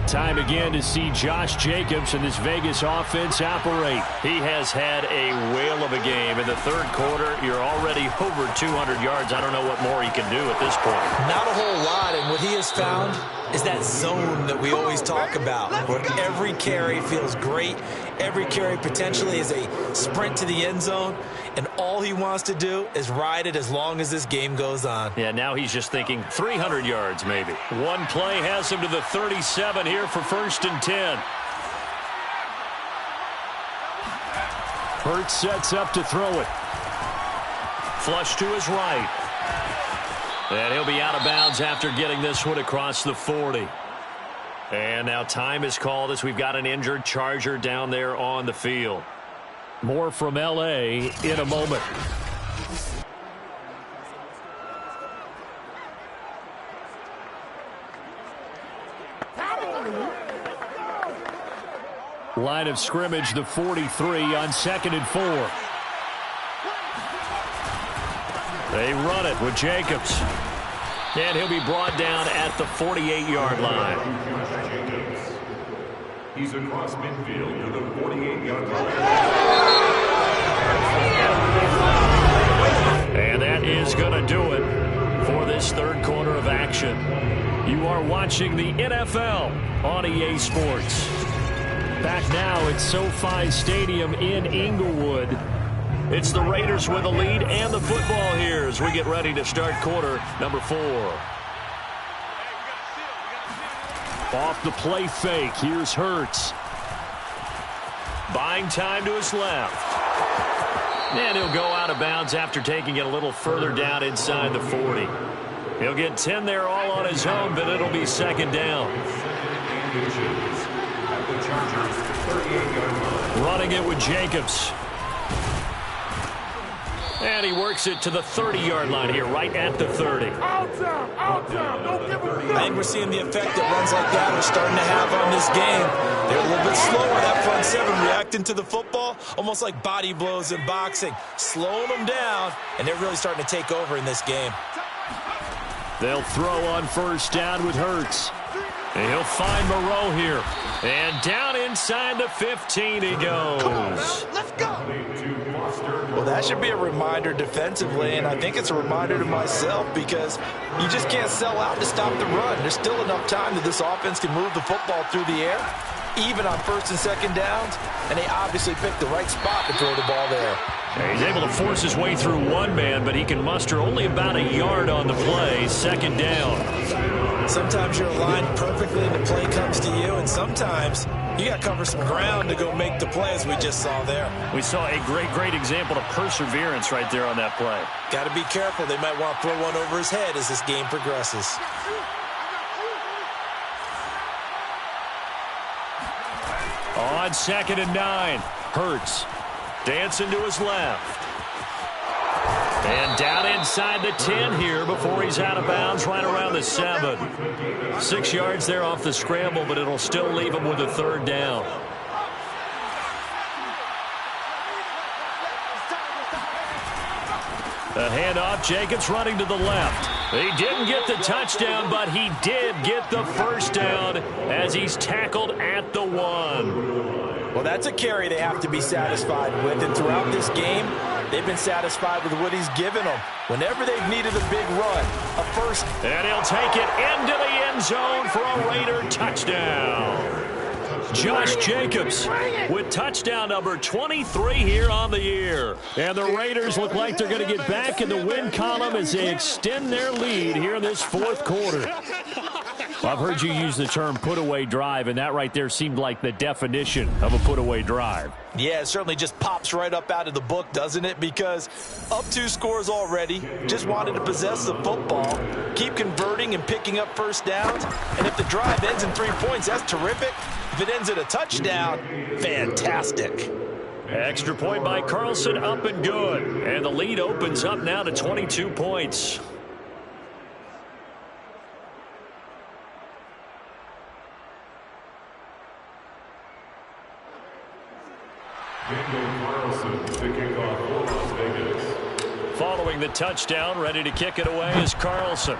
Time again to see Josh Jacobs and this Vegas offense operate. He has had a whale of a game. In the third quarter, you're already over 200 yards. I don't know what more he can do at this point. Not a whole lot, and what he has found is that zone that we always talk about, where every carry feels great. Every carry potentially is a sprint to the end zone, and all he wants to do is ride it as long as this game goes on. Yeah, now he's just thinking 300 yards maybe. One play has him to the 37 here for 1st and 10. Hurts sets up to throw it. Flush to his right. And he'll be out of bounds after getting this one across the 40. And now time is called as we've got an injured Charger down there on the field. More from L.A. in a moment. Line of scrimmage, the 43 on 2nd and 4. They run it with Jacobs. And he'll be brought down at the 48-yard line. He's across midfield to the 48-yard line. And that is going to do it for this third quarter of action. You are watching the NFL on EA Sports. Back now at SoFi Stadium in Inglewood. It's the Raiders with a lead and the football here as we get ready to start quarter number 4. Off the play fake, here's Hurts. Buying time to his left. And he'll go out of bounds after taking it a little further down inside the 40. He'll get 10 there all on his own, but it'll be 2nd down. Running it with Jacobs. And he works it to the 30-yard line here, right at the 30. I think we're seeing the effect that runs like that are starting to have on this game. They're a little bit slower, that front 7, reacting to the football, almost like body blows in boxing, slowing them down, and they're really starting to take over in this game. They'll throw on 1st down with Hurts. And he'll find Moreau here. And down inside the 15 he goes. Let's go. Well, that should be a reminder defensively, and I think it's a reminder to myself because you just can't sell out to stop the run. There's still enough time that this offense can move the football through the air, even on first and second downs, and they obviously picked the right spot to throw the ball there. He's able to force his way through one man, but he can muster only about a yard on the play. Second down. Sometimes you're aligned perfectly and the play comes to you, and sometimes you got to cover some ground to go make the play, as we just saw there. We saw a great example of perseverance right there on that play. Got to be careful. They might want to throw one over his head as this game progresses. On 2nd and 9, Hurts dancing to his left. And down inside the 10 here before he's out of bounds, right around the 7. 6 yards there off the scramble, but it'll still leave him with a third down. The handoff, Jacobs running to the left. He didn't get the touchdown, but he did get the first down as he's tackled at the 1. Well, that's a carry they have to be satisfied with, and throughout this game, they've been satisfied with what he's given them. Whenever they've needed a big run, a first. And he'll take it into the end zone for a Raider touchdown. Josh Jacobs with touchdown number 23 here on the year. And the Raiders look like they're going to get back in the win column as they extend their lead here in this fourth quarter. Well, I've heard you use the term put-away drive, and that right there seemed like the definition of a put-away drive. Yeah, it certainly just pops right up out of the book, doesn't it? Because up 2 scores already, just wanted to possess the football, keep converting and picking up first downs. And if the drive ends in 3 points, that's terrific. If it ends in a touchdown, fantastic. Extra point by Carlson, up and good. And the lead opens up now to 22 points. Following the touchdown, ready to kick it away is Carlson.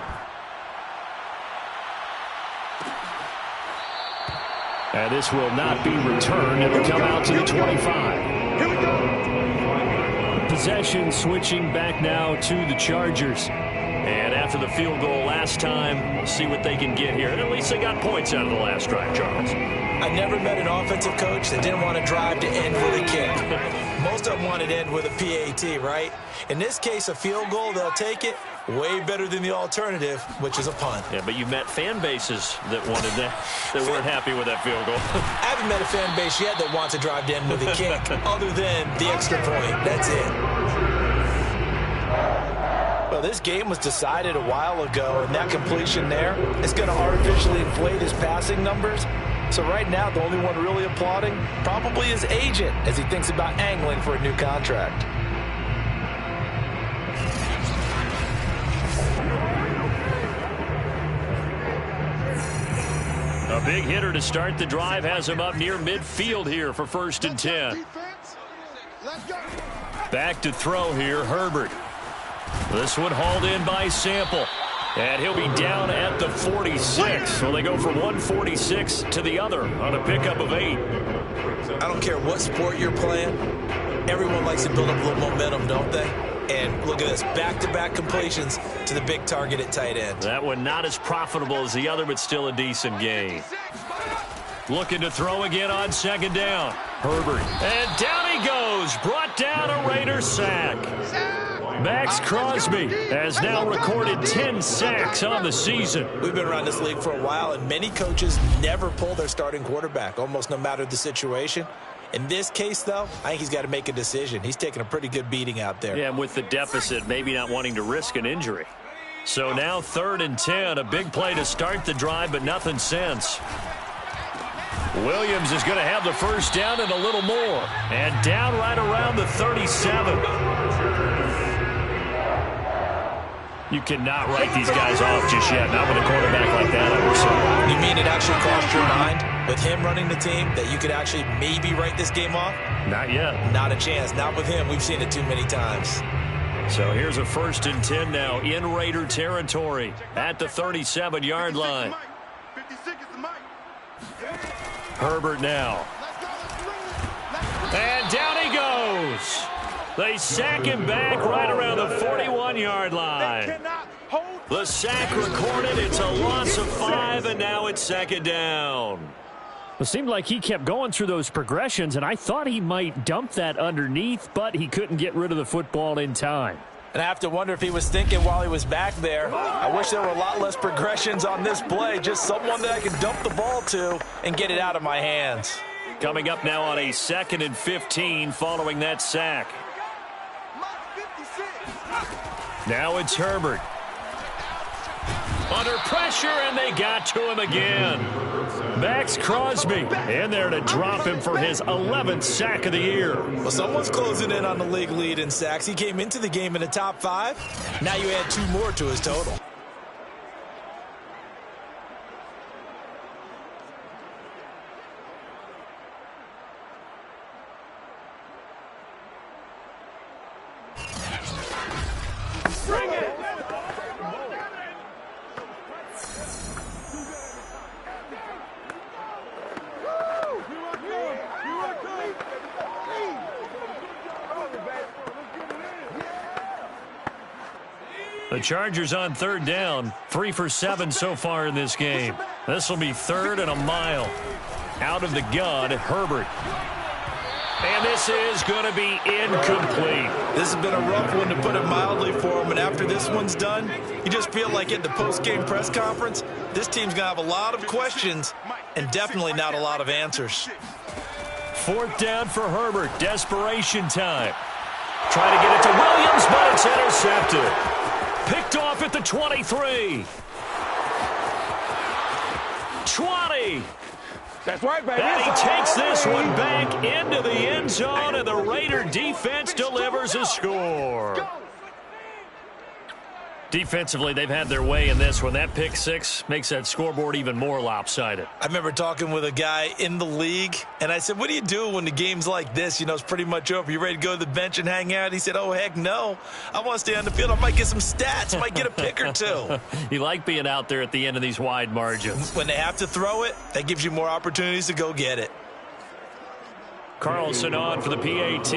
And this will not be returned. It will come out to the 25. Here we go. Possession switching back now to the Chargers. And after the field goal last time, we'll see what they can get here. And at least they got points out of the last drive, Charles. I never met an offensive coach that didn't want to drive to end with a kick. Most of them wanted to end with a PAT, right? In this case, a field goal, they'll take it. Way better than the alternative, which is a punt. Yeah, but you've met fan bases that wanted that, that weren't happy with that field goal. I haven't met a fan base yet that wants to drive to end with a kick, other than the extra point. That's it. Well, this game was decided a while ago, and that completion there is going to artificially inflate his passing numbers. So right now, the only one really applauding probably his agent as he thinks about angling for a new contract. A big hitter to start the drive has him up near midfield here for 1st and 10. Back to throw here, Herbert. This one hauled in by Sample. And he'll be down at the 46. So they go from 146 to the other on a pickup of 8. I don't care what sport you're playing. Everyone likes to build up a little momentum, don't they? And look at this, back-to-back completions to the big target at tight end. That one not as profitable as the other, but still a decent gain. Looking to throw again on 2nd down. Herbert. And down he goes. Brought down a Raider sack. Max Crosby has now recorded 10 sacks on the season. We've been around this league for a while, and many coaches never pull their starting quarterback, almost no matter the situation. In this case, though, I think he's got to make a decision. He's taking a pretty good beating out there. Yeah, and with the deficit, maybe not wanting to risk an injury. So now 3rd and 10, a big play to start the drive, but nothing since. Williams is going to have the first down and a little more. And down right around the 37. You cannot write these guys off just yet, not with a quarterback like that on your side. You mean it actually crossed your mind with him running the team that you could actually maybe write this game off? Not yet. Not a chance. Not with him. We've seen it too many times. So here's a 1st and 10 now in Raider territory at the 37-yard line. 56 is the mic. Herbert now. And down he goes. They sack him back right around the 41-yard line. The sack recorded. It's a loss of 5, and now it's second down. It seemed like he kept going through those progressions, and I thought he might dump that underneath, but he couldn't get rid of the football in time. And I have to wonder if he was thinking while he was back there, I wish there were a lot less progressions on this play, just someone that I could dump the ball to and get it out of my hands. Coming up now on a 2nd and 15 following that sack. Now it's Herbert. Under pressure, and they got to him again. Max Crosby in there to drop him for his 11th sack of the year. Well, someone's closing in on the league lead in sacks. He came into the game in the top 5. Now you add 2 more to his total. Bring it! The Chargers on 3rd down, 3 for 7 so far in this game. This will be 3rd and a mile. Out of the gun, Herbert. And this is going to be incomplete. This has been a rough one, to put it mildly, for him. And after this one's done, you just feel like at the post-game press conference, this team's going to have a lot of questions and definitely not a lot of answers. 4th down for Herbert. Desperation time. Trying to get it to Williams, but it's intercepted. Picked off at the 23. 20. That's right, baby. And he takes this one back into the end zone, and the Raider defense delivers a score. Defensively, they've had their way in this one. That pick 6 makes that scoreboard even more lopsided. I remember talking with a guy in the league, and I said, what do you do when the game's like this? You know, it's pretty much over. You ready to go to the bench and hang out? He said, oh, heck no. I want to stay on the field. I might get some stats. I might get a pick or 2. You like being out there at the end of these wide margins. When they have to throw it, that gives you more opportunities to go get it. Carlson on for the PAT.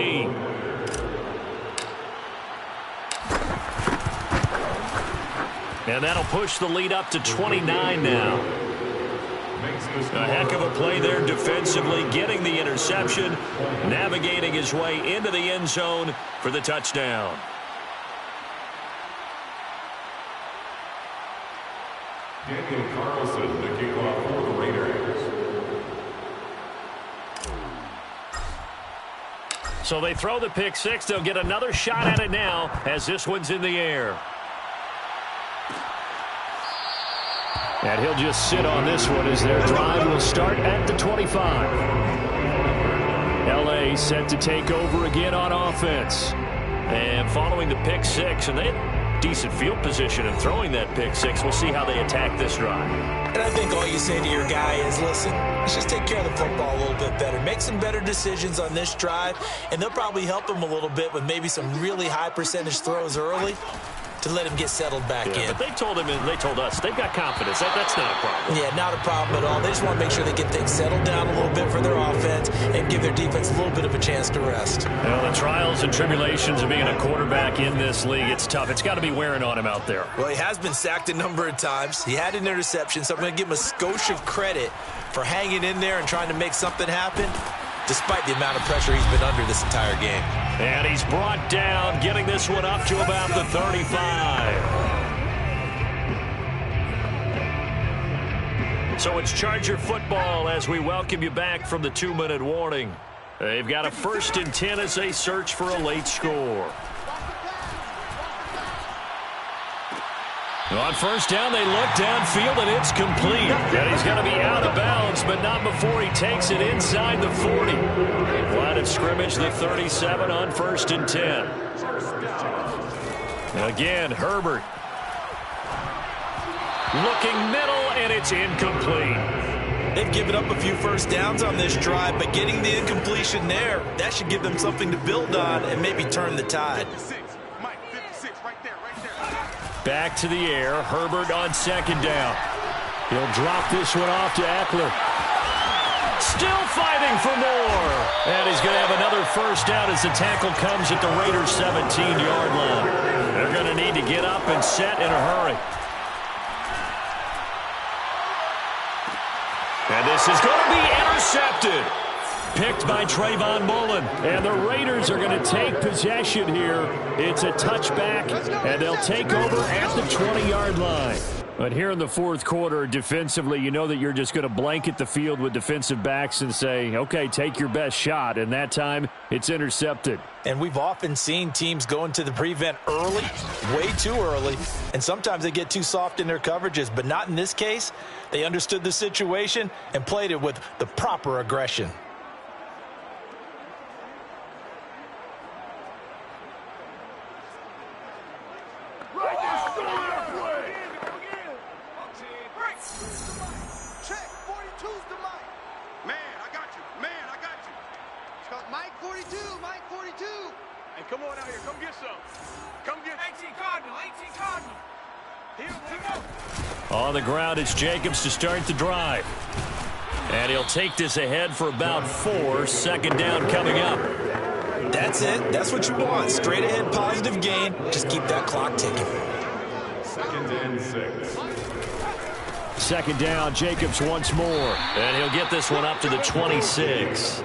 And that'll push the lead up to 29 now. A heck of a play there defensively, getting the interception, navigating his way into the end zone for the touchdown. Daniel Carlson, the kickoff for the Raiders. So they throw the pick 6. They'll get another shot at it now as this one's in the air. And he'll just sit on this one as their drive will start at the 25. L.A. set to take over again on offense. And following the pick 6, and they had decent field position in throwing that pick 6. We'll see how they attack this drive. And I think all you say to your guy is, listen, let's just take care of the football a little bit better. Make some better decisions on this drive, and they'll probably help him a little bit with maybe some really high percentage throws early to let him get settled back in. But they told him and they told us they've got confidence. That's not a problem. Yeah, not a problem at all. They just want to make sure they get things settled down a little bit for their offense and give their defense a little bit of a chance to rest. Well, the trials and tribulations of being a quarterback in this league, it's tough. It's got to be wearing on him out there. Well, he has been sacked a number of times. He had an interception, so I'm going to give him a skosh of credit for hanging in there and trying to make something happen, despite the amount of pressure he's been under this entire game. And he's brought down, getting this one up to about the 35. So it's Charger football as we welcome you back from the 2-minute warning. They've got a 1st and 10 as they search for a late score. On 1st down, they look downfield, and it's complete. And he's going to be out of bounds, but not before he takes it inside the 40. Line of scrimmage, the 37 on 1st and 10. Again, Herbert. Looking middle, and it's incomplete. They've given up a few 1st downs on this drive, but getting the incompletion there, that should give them something to build on and maybe turn the tide. Back to the air. Herbert on 2nd down. He'll drop this one off to Eckler. looking for more. And he's going to have another first down as the tackle comes at the Raiders' 17-yard line. They're going to need to get up and set in a hurry. And this is going to be intercepted. Picked by Trayvon Mullen. And the Raiders are going to take possession here. It's a touchback, and they'll take over at the 20-yard line. But here in the fourth quarter, defensively, you know that you're just going to blanket the field with defensive backs and say, okay, take your best shot. And that time, it's intercepted. And we've often seen teams go into the prevent early, way too early, and sometimes they get too soft in their coverages, but not in this case. They understood the situation and played it with the proper aggression. Come on out here. Come get some. Come get 18 Cardinal. 18 Cardinal. Here, on the ground, it's Jacobs to start the drive. And he'll take this ahead for about 4. Second down coming up. That's it. That's what you want. Straight ahead positive gain. Just keep that clock ticking. 2nd and 6. Second down, Jacobs once more. And he'll get this one up to the 26.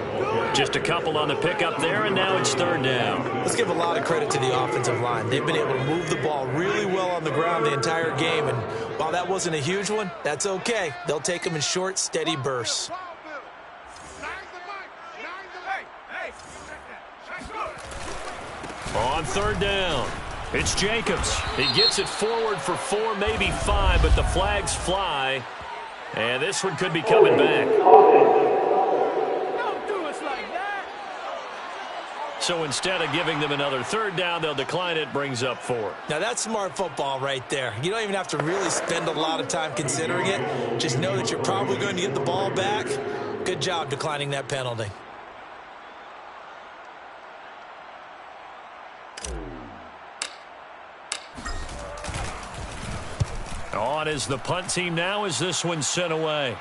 Just a couple on the pickup there, and now it's third down. Let's give a lot of credit to the offensive line. They've been able to move the ball really well on the ground the entire game, and while that wasn't a huge one, that's okay. They'll take them in short, steady bursts. On third down, it's Jacobs. He gets it forward for 4, maybe 5, but the flags fly, and this one could be coming back. So instead of giving them another third down, they'll decline it, brings up 4. Now that's smart football right there. You don't even have to really spend a lot of time considering it. Just know that you're probably going to get the ball back. Good job declining that penalty. On is the punt team now as this one's sent away.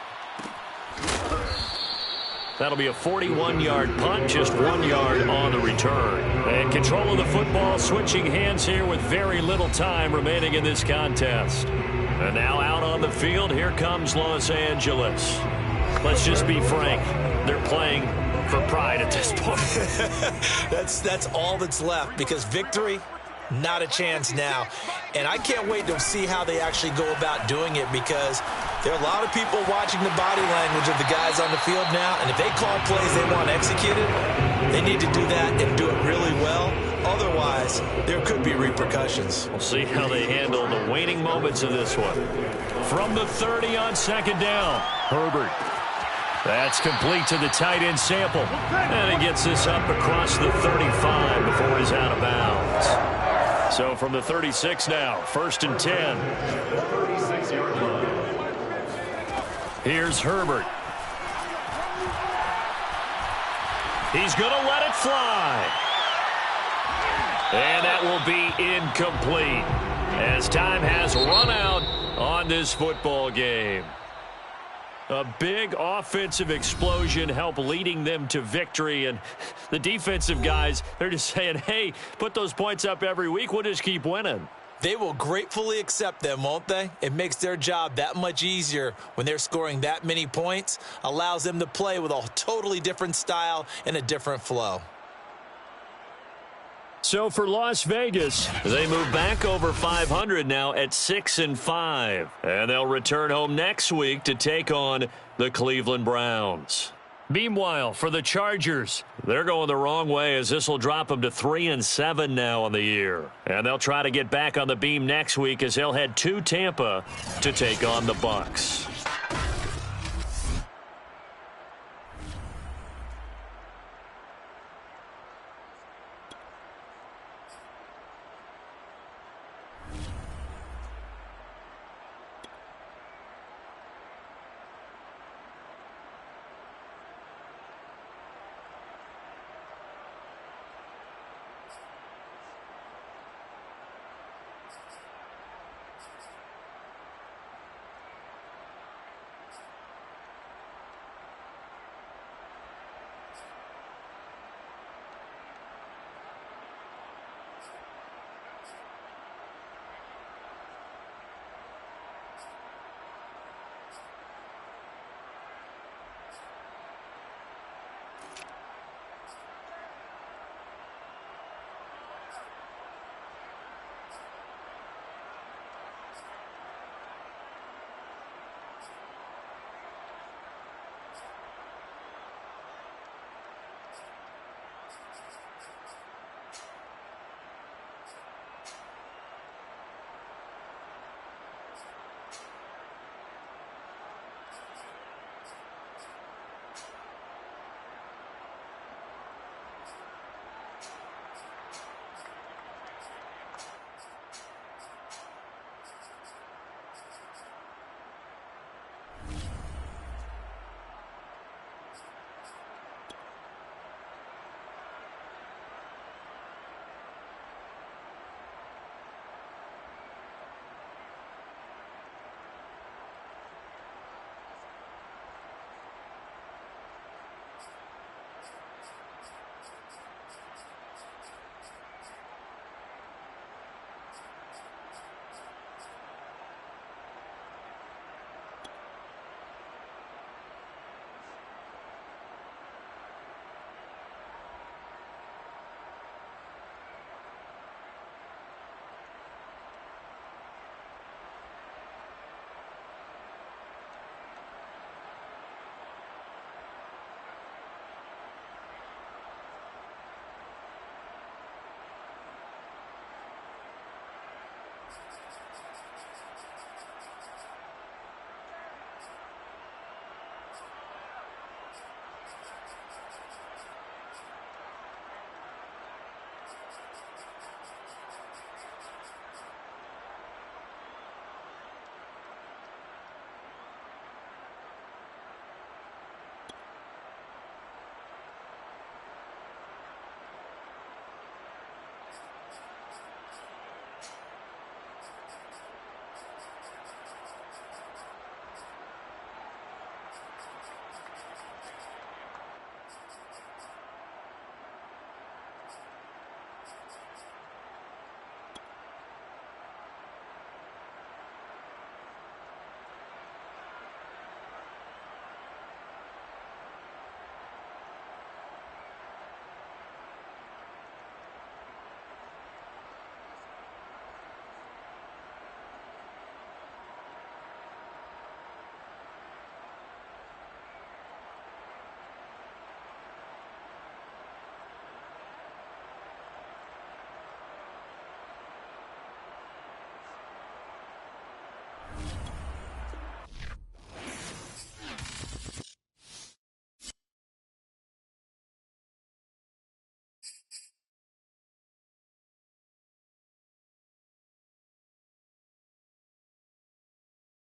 That'll be a 41-yard punt, just 1 yard on the return. And control of the football, switching hands here with very little time remaining in this contest. And now out on the field, here comes Los Angeles. Let's just be frank, they're playing for pride at this point. That's all that's left, because victory, not a chance now. And I can't wait to see how they actually go about doing it, because there are a lot of people watching the body language of the guys on the field now, and if they call plays they want executed, they need to do that and do it really well. Otherwise, there could be repercussions. We'll see how they handle the waning moments of this one. From the 30 on second down, Herbert. That's complete to the tight end Sample. And he gets this up across the 35 before he's out of bounds. So from the 36 now, 1st and 10. 36-yard line. Here's Herbert. He's going to let it fly. And that will be incomplete as time has run out on this football game. A big offensive explosion helped leading them to victory, and the defensive guys, they're just saying, hey, put those points up every week, we'll just keep winning. They will gratefully accept them, won't they? It makes their job that much easier when they're scoring that many points, allows them to play with a totally different style and a different flow. So for Las Vegas, they move back over 500 now at 6-5. And they'll return home next week to take on the Cleveland Browns. Meanwhile, for the Chargers, they're going the wrong way as this will drop them to 3-7 now on the year. And they'll try to get back on the beam next week as they'll head to Tampa to take on the Bucs.